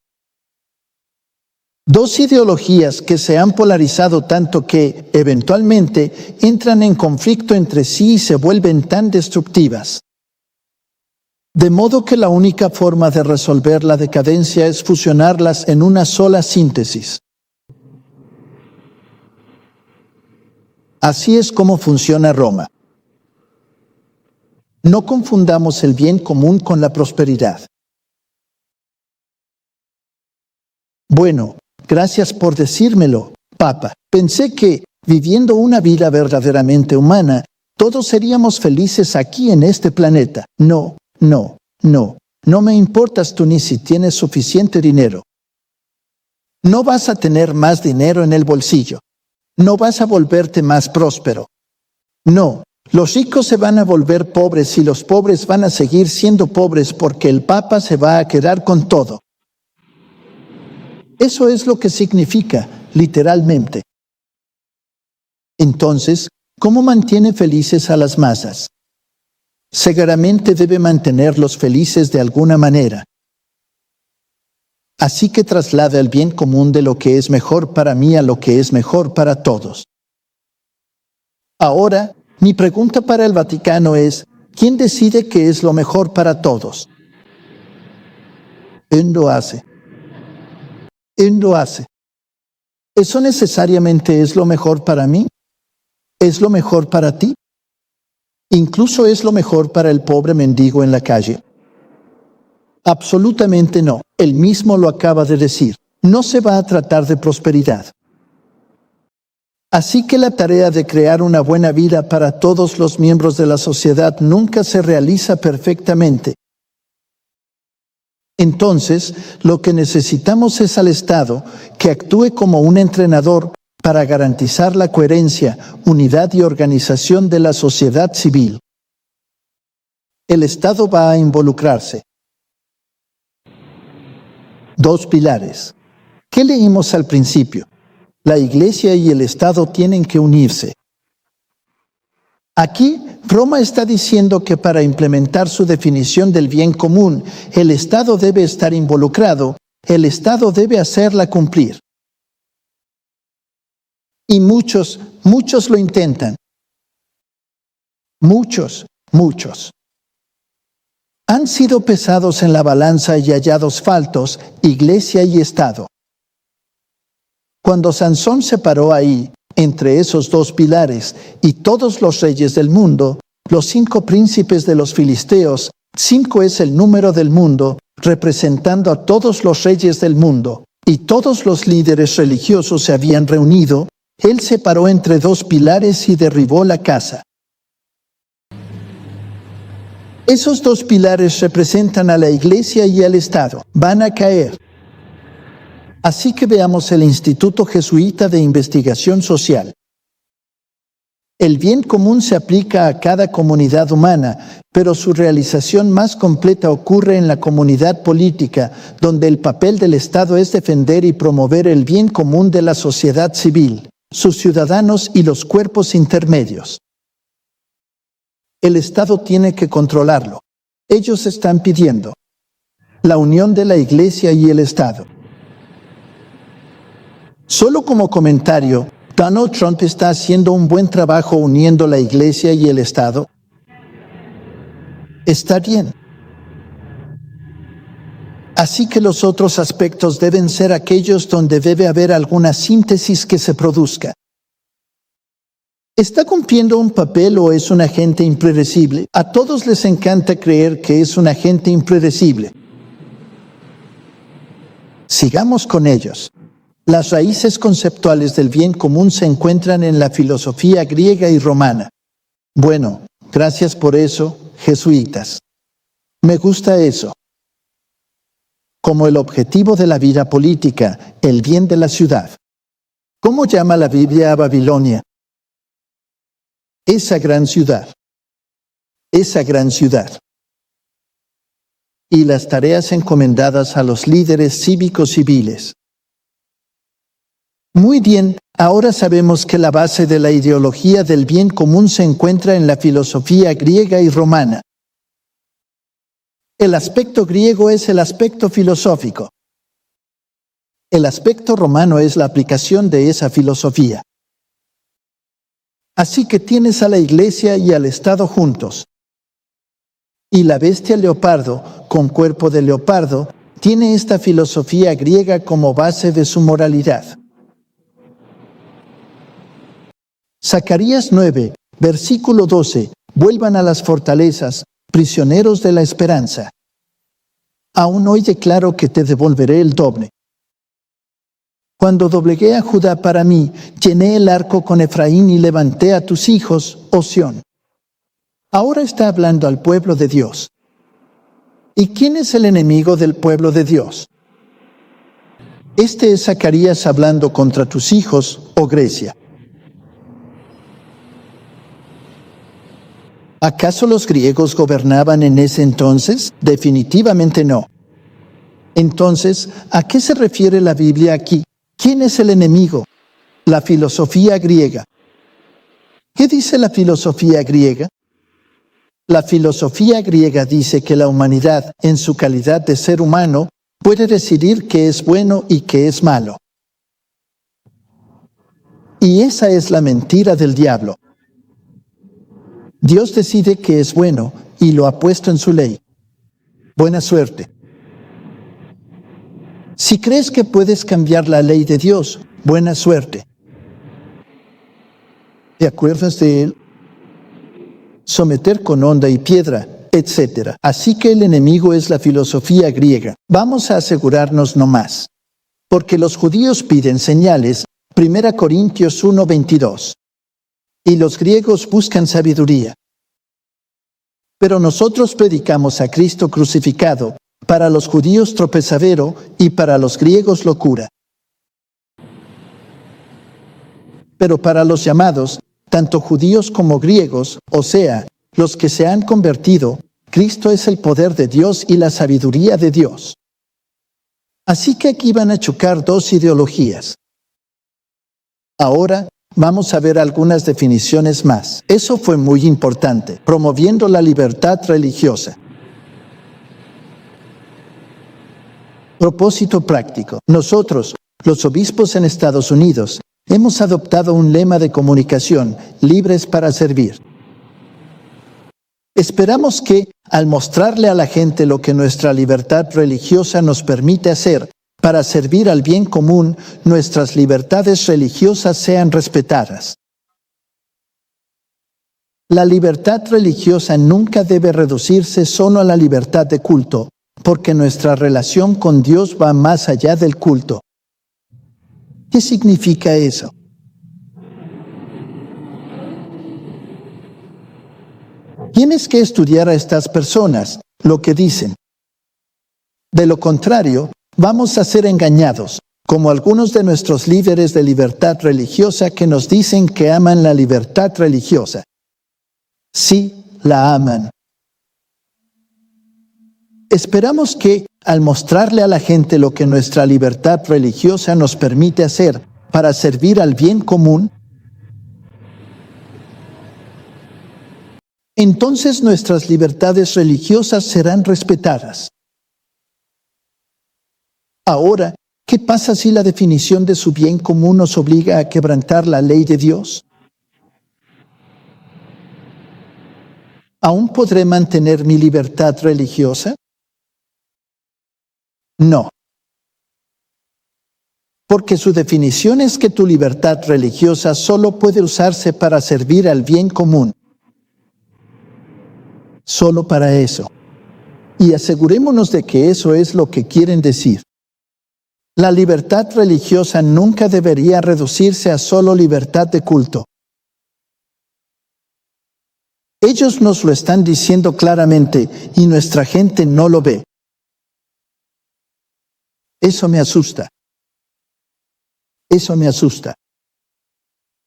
dos ideologías que se han polarizado tanto que, eventualmente, entran en conflicto entre sí y se vuelven tan destructivas? De modo que la única forma de resolver la decadencia es fusionarlas en una sola síntesis. Así es como funciona Roma. No confundamos el bien común con la prosperidad. Bueno, gracias por decírmelo, Papa. Pensé que, viviendo una vida verdaderamente humana, todos seríamos felices aquí en este planeta. No me importas tú ni si tienes suficiente dinero. No vas a tener más dinero en el bolsillo. No vas a volverte más próspero. No, los ricos se van a volver pobres y los pobres van a seguir siendo pobres porque el Papa se va a quedar con todo. Eso es lo que significa, literalmente. Entonces, ¿cómo mantiene felices a las masas? Seguramente debe mantenerlos felices de alguna manera. Así que traslada el bien común de lo que es mejor para mí a lo que es mejor para todos. Ahora, mi pregunta para el Vaticano es, ¿quién decide qué es lo mejor para todos? Él lo hace. Él lo hace. ¿Eso necesariamente es lo mejor para mí? ¿Es lo mejor para ti? ¿Incluso es lo mejor para el pobre mendigo en la calle? Absolutamente no. Él mismo lo acaba de decir. No se va a tratar de prosperidad. Así que la tarea de crear una buena vida para todos los miembros de la sociedad nunca se realiza perfectamente. Entonces, lo que necesitamos es al Estado que actúe como un entrenador para garantizar la coherencia, unidad y organización de la sociedad civil. El Estado va a involucrarse. 2 pilares. ¿Qué leímos al principio? La Iglesia y el Estado tienen que unirse. Aquí, Roma está diciendo que para implementar su definición del bien común, el Estado debe estar involucrado, el Estado debe hacerla cumplir. Y muchos lo intentan. Muchos. Han sido pesados en la balanza y hallados faltos, Iglesia y Estado. Cuando Sansón se paró ahí, entre esos 2 pilares, y todos los reyes del mundo, los 5 príncipes de los filisteos, 5 es el número del mundo, representando a todos los reyes del mundo, y todos los líderes religiosos se habían reunido, él se paró entre 2 pilares y derribó la casa. Esos dos pilares representan a la Iglesia y al Estado. Van a caer. Así que veamos el Instituto Jesuita de Investigación Social. El bien común se aplica a cada comunidad humana, pero su realización más completa ocurre en la comunidad política, donde el papel del Estado es defender y promover el bien común de la sociedad civil, sus ciudadanos y los cuerpos intermedios. El Estado tiene que controlarlo. Ellos están pidiendo la unión de la Iglesia y el Estado. Solo como comentario, ¿Donald Trump está haciendo un buen trabajo uniendo la Iglesia y el Estado? Está bien. Así que los otros aspectos deben ser aquellos donde debe haber alguna síntesis que se produzca. ¿Está cumpliendo un papel o es un agente impredecible? A todos les encanta creer que es un agente impredecible. Sigamos con ellos. Las raíces conceptuales del bien común se encuentran en la filosofía griega y romana. Bueno, gracias por eso, jesuitas. Me gusta eso. Como el objetivo de la vida política, el bien de la ciudad. ¿Cómo llama la Biblia a Babilonia? Esa gran ciudad. Esa gran ciudad. Y las tareas encomendadas a los líderes cívicos civiles. Muy bien, ahora sabemos que la base de la ideología del bien común se encuentra en la filosofía griega y romana. El aspecto griego es el aspecto filosófico. El aspecto romano es la aplicación de esa filosofía. Así que tienes a la Iglesia y al Estado juntos. Y la bestia leopardo, con cuerpo de leopardo, tiene esta filosofía griega como base de su moralidad. Zacarías 9, versículo 12. Vuelvan a las fortalezas, prisioneros de la esperanza. Aún hoy declaro que te devolveré el doble. Cuando doblegué a Judá para mí, llené el arco con Efraín y levanté a tus hijos, oh Sión. Ahora está hablando al pueblo de Dios. ¿Y quién es el enemigo del pueblo de Dios? Este es Zacarías hablando contra tus hijos, oh Grecia. ¿Acaso los griegos gobernaban en ese entonces? Definitivamente no. Entonces, ¿a qué se refiere la Biblia aquí? ¿Quién es el enemigo? La filosofía griega. ¿Qué dice la filosofía griega? La filosofía griega dice que la humanidad, en su calidad de ser humano, puede decidir qué es bueno y qué es malo. Y esa es la mentira del diablo. Dios decide qué es bueno y lo ha puesto en su ley. Buena suerte. Si crees que puedes cambiar la ley de Dios, buena suerte. ¿Te acuerdas de él? Someter con honda y piedra, etc. Así que el enemigo es la filosofía griega. Vamos a asegurarnos no más. Porque los judíos piden señales, 1 Corintios 1:22. Y los griegos buscan sabiduría. Pero nosotros predicamos a Cristo crucificado, para los judíos tropezadero y para los griegos locura. Pero para los llamados, tanto judíos como griegos, o sea, los que se han convertido, Cristo es el poder de Dios y la sabiduría de Dios. Así que aquí van a chocar dos ideologías. Ahora vamos a ver algunas definiciones más. Eso fue muy importante, promoviendo la libertad religiosa. Propósito práctico. Nosotros, los obispos en Estados Unidos, hemos adoptado un lema de comunicación, libres para servir. Esperamos que, al mostrarle a la gente lo que nuestra libertad religiosa nos permite hacer para servir al bien común, nuestras libertades religiosas sean respetadas. La libertad religiosa nunca debe reducirse solo a la libertad de culto, porque nuestra relación con Dios va más allá del culto. ¿Qué significa eso? Tienes que estudiar a estas personas, lo que dicen. De lo contrario, vamos a ser engañados, como algunos de nuestros líderes de libertad religiosa que nos dicen que aman la libertad religiosa. Sí, la aman. Esperamos que, al mostrarle a la gente lo que nuestra libertad religiosa nos permite hacer para servir al bien común, entonces nuestras libertades religiosas serán respetadas. Ahora, ¿qué pasa si la definición de su bien común nos obliga a quebrantar la ley de Dios? ¿Aún podré mantener mi libertad religiosa? No. Porque su definición es que tu libertad religiosa solo puede usarse para servir al bien común. Solo para eso. Y asegurémonos de que eso es lo que quieren decir. La libertad religiosa nunca debería reducirse a solo libertad de culto. Ellos nos lo están diciendo claramente y nuestra gente no lo ve. Eso me asusta. Eso me asusta.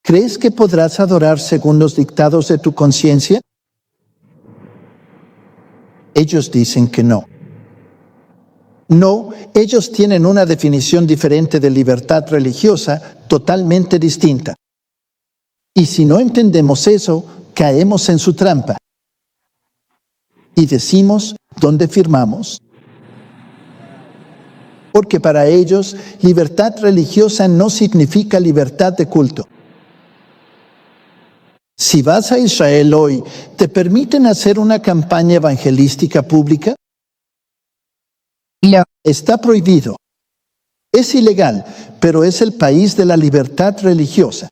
¿Crees que podrás adorar según los dictados de tu conciencia? Ellos dicen que no. No, ellos tienen una definición diferente de libertad religiosa, totalmente distinta. Y si no entendemos eso, caemos en su trampa. Y decimos, ¿dónde firmamos? Porque para ellos, libertad religiosa no significa libertad de culto. Si vas a Israel hoy, ¿te permiten hacer una campaña evangelística pública? No. Está prohibido. Es ilegal, pero es el país de la libertad religiosa.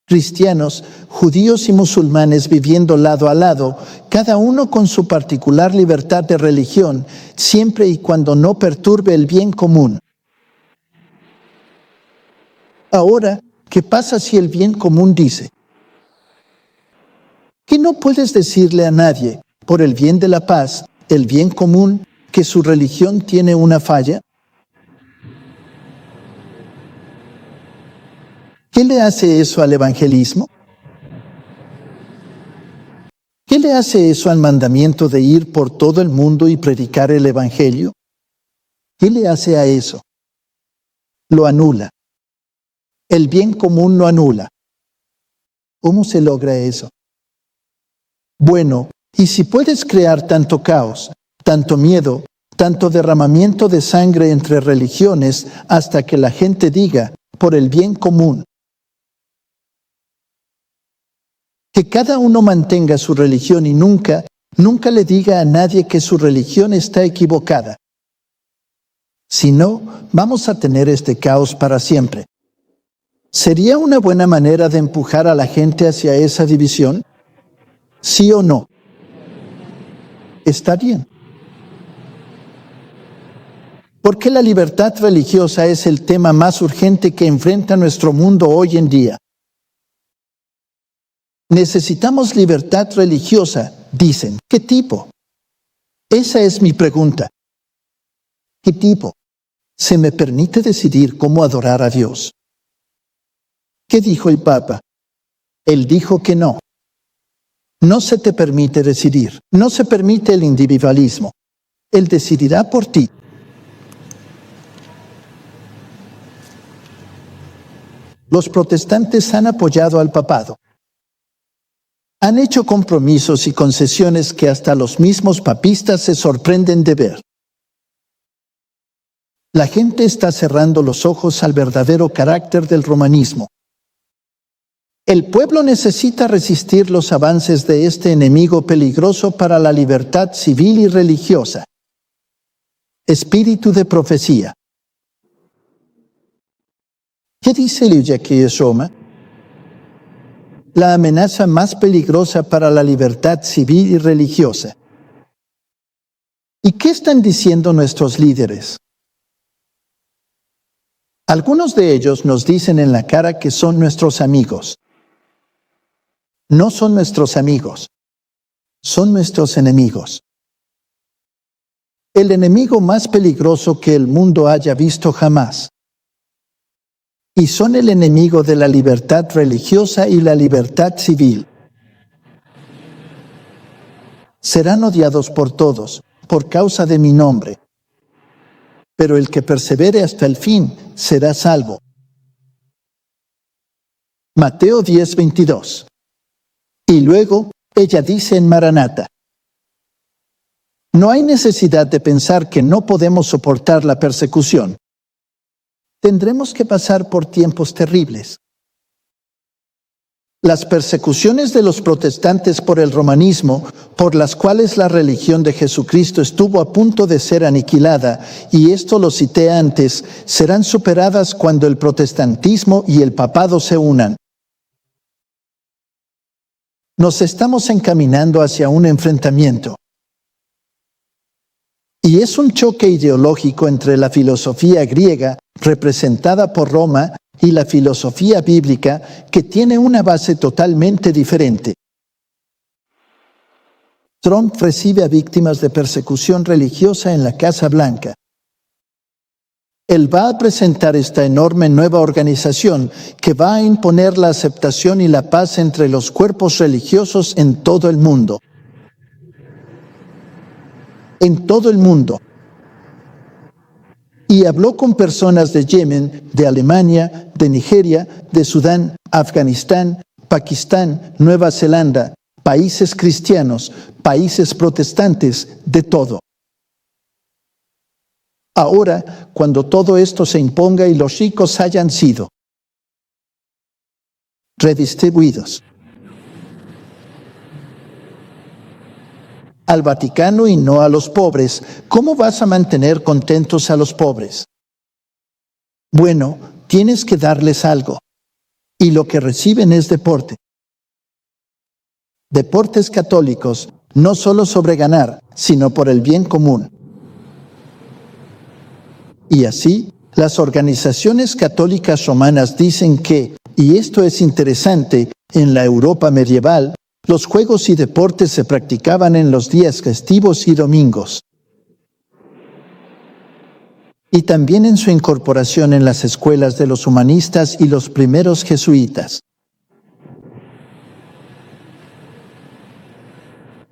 Cristianos, judíos y musulmanes viviendo lado a lado, cada uno con su particular libertad de religión, siempre y cuando no perturbe el bien común. Ahora, ¿qué pasa si el bien común dice que no puedes decirle a nadie, por el bien de la paz, el bien común, que su religión tiene una falla? ¿Qué le hace eso al evangelismo? ¿Qué le hace eso al mandamiento de ir por todo el mundo y predicar el evangelio? ¿Qué le hace a eso? Lo anula. El bien común lo anula. ¿Cómo se logra eso? Bueno, y si puedes crear tanto caos, tanto miedo, tanto derramamiento de sangre entre religiones hasta que la gente diga, por el bien común, que cada uno mantenga su religión y nunca le diga a nadie que su religión está equivocada. Si no, vamos a tener este caos para siempre. ¿Sería una buena manera de empujar a la gente hacia esa división? ¿Sí o no? Está bien. ¿Por qué la libertad religiosa es el tema más urgente que enfrenta nuestro mundo hoy en día? Necesitamos libertad religiosa, dicen. ¿Qué tipo? Esa es mi pregunta. ¿Qué tipo? ¿Se me permite decidir cómo adorar a Dios? ¿Qué dijo el Papa? Él dijo que no. No se te permite decidir. No se permite el individualismo. Él decidirá por ti. Los protestantes han apoyado al papado. Han hecho compromisos y concesiones que hasta los mismos papistas se sorprenden de ver. La gente está cerrando los ojos al verdadero carácter del romanismo. El pueblo necesita resistir los avances de este enemigo peligroso para la libertad civil y religiosa. Espíritu de profecía. ¿Qué dice el Jackie Roma? La amenaza más peligrosa para la libertad civil y religiosa. ¿Y qué están diciendo nuestros líderes? Algunos de ellos nos dicen en la cara que son nuestros amigos. No son nuestros amigos. son nuestros enemigos. El enemigo más peligroso que el mundo haya visto jamás. Y son el enemigo de la libertad religiosa y la libertad civil. Serán odiados por todos, por causa de mi nombre. Pero el que persevere hasta el fin será salvo. Mateo 10:22. Y luego ella dice en Maranata: no hay necesidad de pensar que no podemos soportar la persecución. Tendremos que pasar por tiempos terribles. Las persecuciones de los protestantes por el romanismo, por las cuales la religión de Jesucristo estuvo a punto de ser aniquilada, y esto lo cité antes, serán superadas cuando el protestantismo y el papado se unan. Nos estamos encaminando hacia un enfrentamiento. Y es un choque ideológico entre la filosofía griega, representada por Roma, y la filosofía bíblica, que tiene una base totalmente diferente. Trump recibe a víctimas de persecución religiosa en la Casa Blanca. Él va a presentar esta enorme nueva organización que va a imponer la aceptación y la paz entre los cuerpos religiosos en todo el mundo. En todo el mundo. Y habló con personas de Yemen, de Alemania, de Nigeria, de Sudán, Afganistán, Pakistán, Nueva Zelanda, países cristianos, países protestantes, de todo. Ahora, cuando todo esto se imponga y los ricos hayan sido redistribuidos al Vaticano y no a los pobres, ¿cómo vas a mantener contentos a los pobres? Bueno, tienes que darles algo. Y lo que reciben es deporte. Deportes católicos, no solo sobre ganar, sino por el bien común. Y así, las organizaciones católicas romanas dicen que, y esto es interesante, en la Europa medieval, los juegos y deportes se practicaban en los días festivos y domingos. Y también en su incorporación en las escuelas de los humanistas y los primeros jesuitas.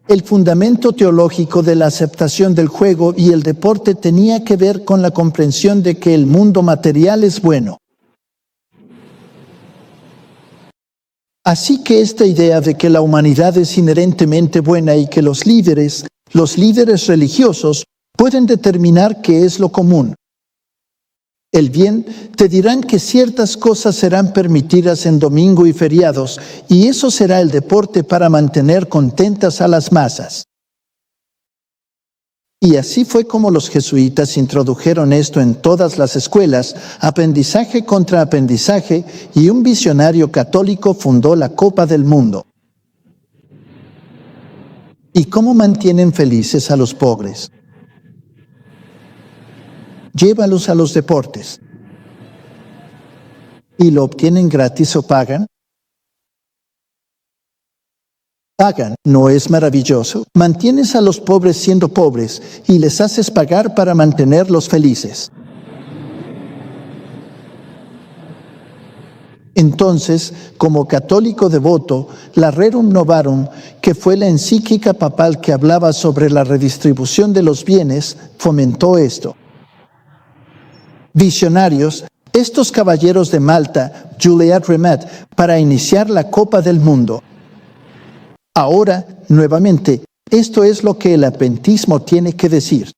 El fundamento teológico de la aceptación del juego y el deporte tenía que ver con la comprensión de que el mundo material es bueno. Así que esta idea de que la humanidad es inherentemente buena y que los líderes religiosos, pueden determinar qué es lo común. El bien, te dirán que ciertas cosas serán permitidas en domingo y feriados, y eso será el deporte para mantener contentas a las masas. Y así fue como los jesuitas introdujeron esto en todas las escuelas, aprendizaje contra aprendizaje, y un visionario católico fundó la Copa del Mundo. ¿Y cómo mantienen felices a los pobres? Llévalos a los deportes. ¿Y lo obtienen gratis o pagan? Pagan, ¿no es maravilloso? Mantienes a los pobres siendo pobres y les haces pagar para mantenerlos felices. Entonces, como católico devoto, la Rerum Novarum, que fue la encíclica papal que hablaba sobre la redistribución de los bienes, fomentó esto. Visionarios, estos caballeros de Malta, Juliat Remet, para iniciar la Copa del Mundo. Ahora, nuevamente, esto es lo que el adventismo tiene que decir.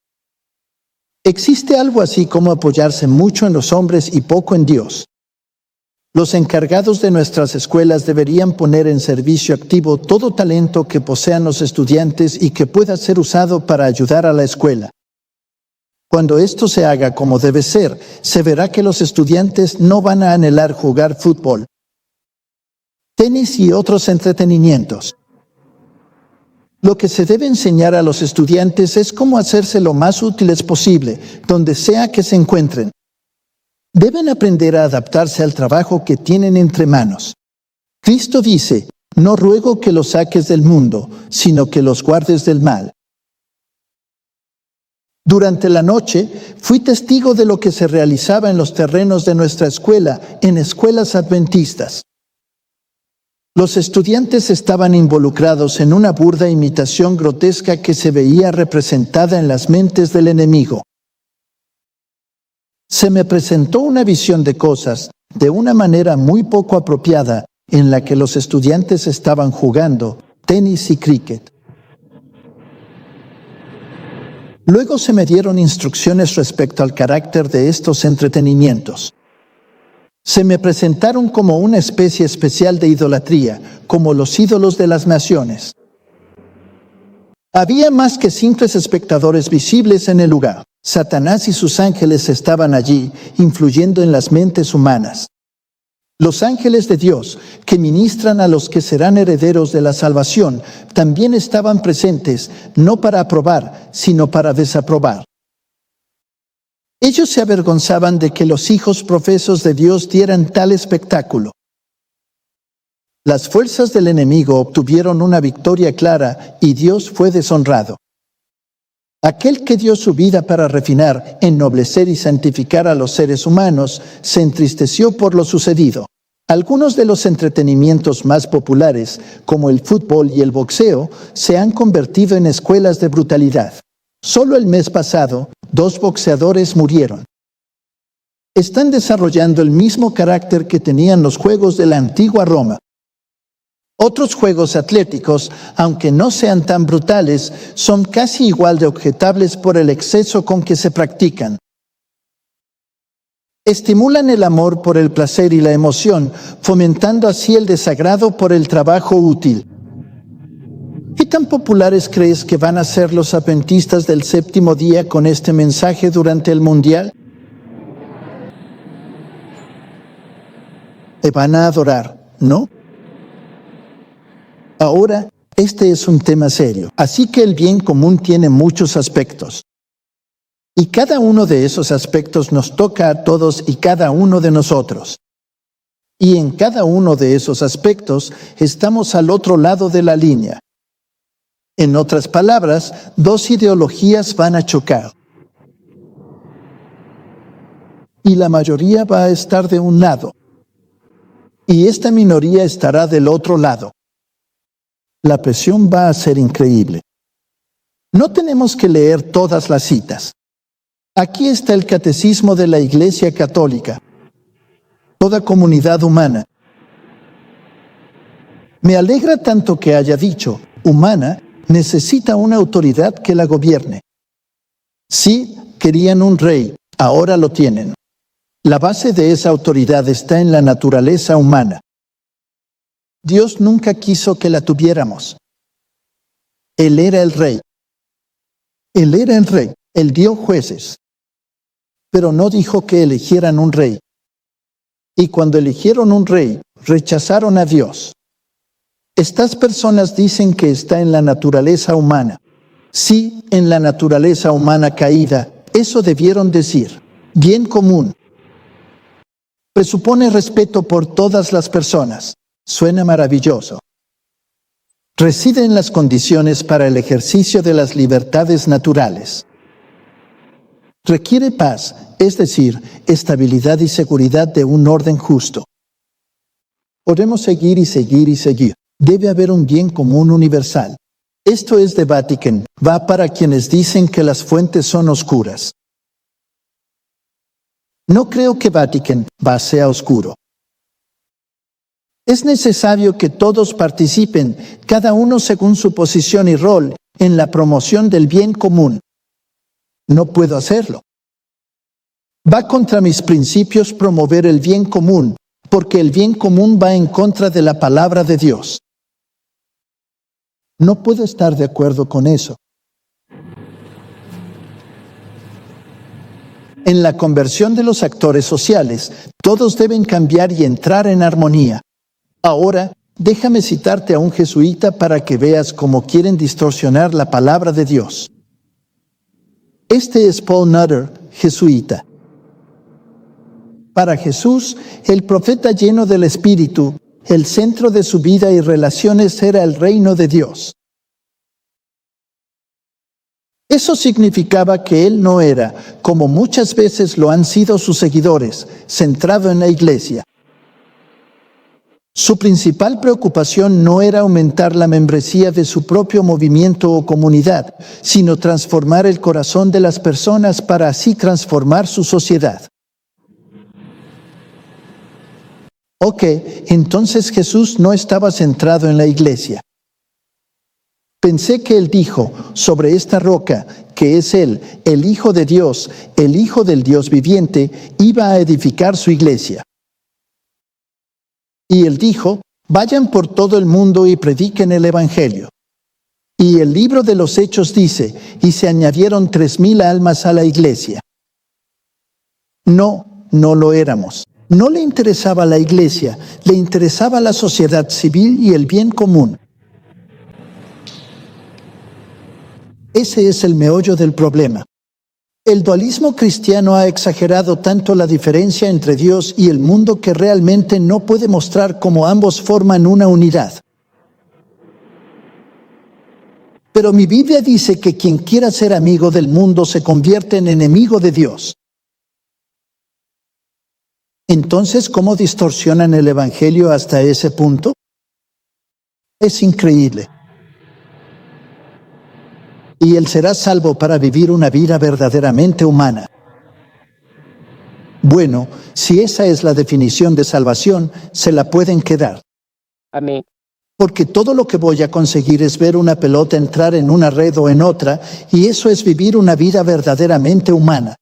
Existe algo así como apoyarse mucho en los hombres y poco en Dios. Los encargados de nuestras escuelas deberían poner en servicio activo todo talento que posean los estudiantes y que pueda ser usado para ayudar a la escuela. Cuando esto se haga como debe ser, se verá que los estudiantes no van a anhelar jugar fútbol, tenis y otros entretenimientos. Lo que se debe enseñar a los estudiantes es cómo hacerse lo más útiles posible, donde sea que se encuentren. Deben aprender a adaptarse al trabajo que tienen entre manos. Cristo dice, No ruego que los saques del mundo, sino que los guardes del mal. Durante la noche, fui testigo de lo que se realizaba en los terrenos de nuestra escuela, en escuelas adventistas. Los estudiantes estaban involucrados en una burda imitación grotesca que se veía representada en las mentes del enemigo. Se me presentó una visión de cosas de una manera muy poco apropiada en la que los estudiantes estaban jugando tenis y cricket. Luego se me dieron instrucciones respecto al carácter de estos entretenimientos. Se me presentaron como una especie especial de idolatría, como los ídolos de las naciones. Había más que simples espectadores visibles en el lugar. Satanás y sus ángeles estaban allí, influyendo en las mentes humanas. Los ángeles de Dios, que ministran a los que serán herederos de la salvación, también estaban presentes, no para aprobar, sino para desaprobar. Ellos se avergonzaban de que los hijos profesos de Dios dieran tal espectáculo. Las fuerzas del enemigo obtuvieron una victoria clara y Dios fue deshonrado. Aquel que dio su vida para refinar, ennoblecer y santificar a los seres humanos, se entristeció por lo sucedido. Algunos de los entretenimientos más populares, como el fútbol y el boxeo, se han convertido en escuelas de brutalidad. Solo el mes pasado, 2 boxeadores murieron. Están desarrollando el mismo carácter que tenían los juegos de la antigua Roma. Otros juegos atléticos, aunque no sean tan brutales, son casi igual de objetables por el exceso con que se practican. Estimulan el amor por el placer y la emoción, fomentando así el desagrado por el trabajo útil. ¿Qué tan populares crees que van a ser los adventistas del séptimo día con este mensaje durante el Mundial? Te van a adorar, ¿no? Ahora, este es un tema serio, así que el bien común tiene muchos aspectos. Y cada uno de esos aspectos nos toca a todos y cada uno de nosotros. Y en cada uno de esos aspectos estamos al otro lado de la línea. En otras palabras, 2 ideologías van a chocar. Y la mayoría va a estar de un lado. Y esta minoría estará del otro lado. La presión va a ser increíble. No tenemos que leer todas las citas. Aquí está el catecismo de la Iglesia Católica. Toda comunidad humana. Me alegra tanto que haya dicho, humana, necesita una autoridad que la gobierne. Sí, querían un rey, ahora lo tienen. La base de esa autoridad está en la naturaleza humana. Dios nunca quiso que la tuviéramos. Él era el rey. Él era el rey. Él dio jueces. Pero no dijo que eligieran un rey. Y cuando eligieron un rey, rechazaron a Dios. Estas personas dicen que está en la naturaleza humana. Sí, en la naturaleza humana caída. Eso debieron decir. Bien común. Presupone respeto por todas las personas. Suena maravilloso. Reside en las condiciones para el ejercicio de las libertades naturales. Requiere paz, es decir, estabilidad y seguridad de un orden justo. Podemos seguir y seguir y seguir. Debe haber un bien común universal. Esto es de Vatican. Va para quienes dicen que las fuentes son oscuras. No creo que Vatican sea oscuro. Es necesario que todos participen, cada uno según su posición y rol, en la promoción del bien común. No puedo hacerlo. Va contra mis principios promover el bien común, porque el bien común va en contra de la palabra de Dios. No puedo estar de acuerdo con eso. En la conversión de los actores sociales, todos deben cambiar y entrar en armonía. Ahora, déjame citarte a un jesuita para que veas cómo quieren distorsionar la palabra de Dios. Este es Paul Nutter, jesuita. Para Jesús, el profeta lleno del Espíritu, el centro de su vida y relaciones era el reino de Dios. Eso significaba que él no era, como muchas veces lo han sido sus seguidores, centrado en la iglesia. Su principal preocupación no era aumentar la membresía de su propio movimiento o comunidad, sino transformar el corazón de las personas para así transformar su sociedad. Ok, entonces Jesús no estaba centrado en la iglesia. Pensé que él dijo, sobre esta roca, que es él, el Hijo de Dios, el Hijo del Dios viviente, iba a edificar su iglesia. Y él dijo, vayan por todo el mundo y prediquen el Evangelio. Y el libro de los Hechos dice, y se añadieron 3,000 almas a la iglesia. No lo éramos. No le interesaba la iglesia, le interesaba la sociedad civil y el bien común. Ese es el meollo del problema. El dualismo cristiano ha exagerado tanto la diferencia entre Dios y el mundo que realmente no puede mostrar cómo ambos forman una unidad. Pero mi Biblia dice que quien quiera ser amigo del mundo se convierte en enemigo de Dios. Entonces, ¿cómo distorsionan el Evangelio hasta ese punto? Es increíble. Y él será salvo para vivir una vida verdaderamente humana. Bueno, si esa es la definición de salvación, se la pueden quedar. Amén. Porque todo lo que voy a conseguir es ver una pelota entrar en una red o en otra, y eso es vivir una vida verdaderamente humana.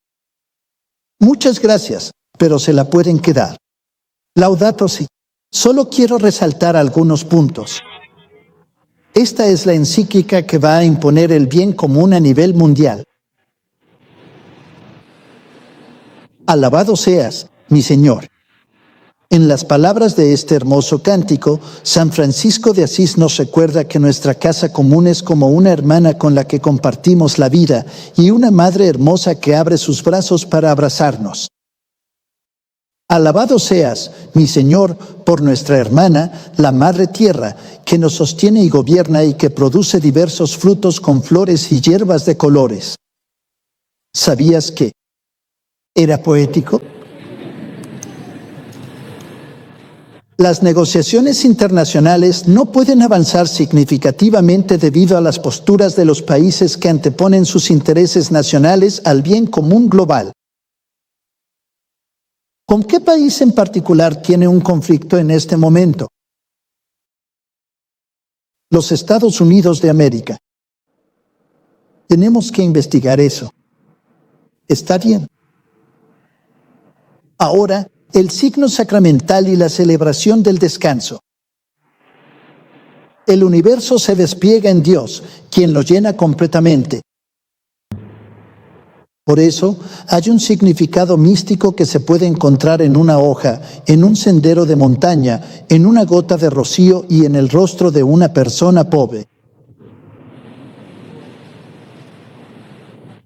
Muchas gracias, pero se la pueden quedar. Laudato si. Solo quiero resaltar algunos puntos. Esta es la encíclica que va a imponer el bien común a nivel mundial. Alabado seas, mi Señor. En las palabras de este hermoso cántico, San Francisco de Asís nos recuerda que nuestra casa común es como una hermana con la que compartimos la vida y una madre hermosa que abre sus brazos para abrazarnos. Alabado seas, mi Señor, por nuestra hermana, la Madre Tierra, que nos sostiene y gobierna y que produce diversos frutos con flores y hierbas de colores. ¿Sabías que era poético? Las negociaciones internacionales no pueden avanzar significativamente debido a las posturas de los países que anteponen sus intereses nacionales al bien común global. ¿Con qué país en particular tiene un conflicto en este momento? Los Estados Unidos de América. Tenemos que investigar eso. Está bien. Ahora, el signo sacramental y la celebración del descanso. El universo se despliega en Dios, quien lo llena completamente. Por eso, hay un significado místico que se puede encontrar en una hoja, en un sendero de montaña, en una gota de rocío y en el rostro de una persona pobre.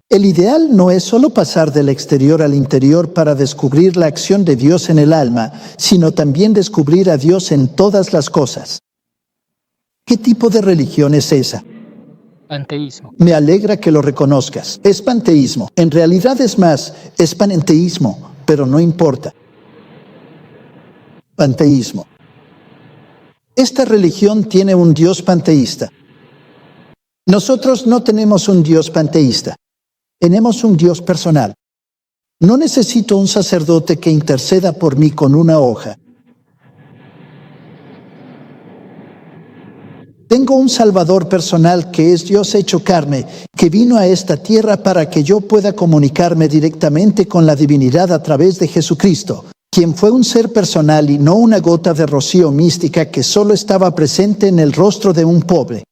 El ideal no es solo pasar del exterior al interior para descubrir la acción de Dios en el alma, sino también descubrir a Dios en todas las cosas. ¿Qué tipo de religión es esa? Panteísmo. Me alegra que lo reconozcas. Es panteísmo. En realidad es panenteísmo, pero no importa. Panteísmo. Esta religión tiene un Dios panteísta. Nosotros no tenemos un Dios panteísta. Tenemos un Dios personal. No necesito un sacerdote que interceda por mí con una hoja. Tengo un Salvador personal que es Dios hecho carne, que vino a esta tierra para que yo pueda comunicarme directamente con la divinidad a través de Jesucristo, quien fue un ser personal y no una gota de rocío mística que solo estaba presente en el rostro de un pobre.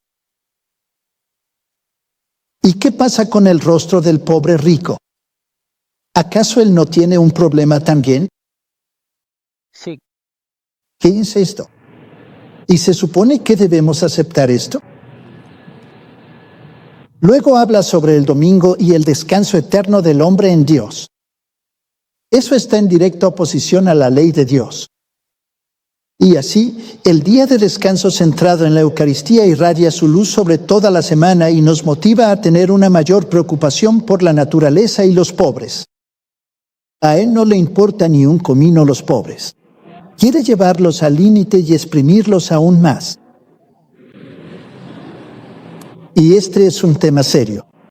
¿Y qué pasa con el rostro del pobre rico? ¿Acaso él no tiene un problema también? Sí. ¿Qué es esto? ¿Y se supone que debemos aceptar esto? Luego habla sobre el domingo y el descanso eterno del hombre en Dios. Eso está en directa oposición a la ley de Dios. Y así, el día de descanso centrado en la Eucaristía irradia su luz sobre toda la semana y nos motiva a tener una mayor preocupación por la naturaleza y los pobres. A Él no le importa ni un comino los pobres. Quiere llevarlos al límite y exprimirlos aún más. Y este es un tema serio.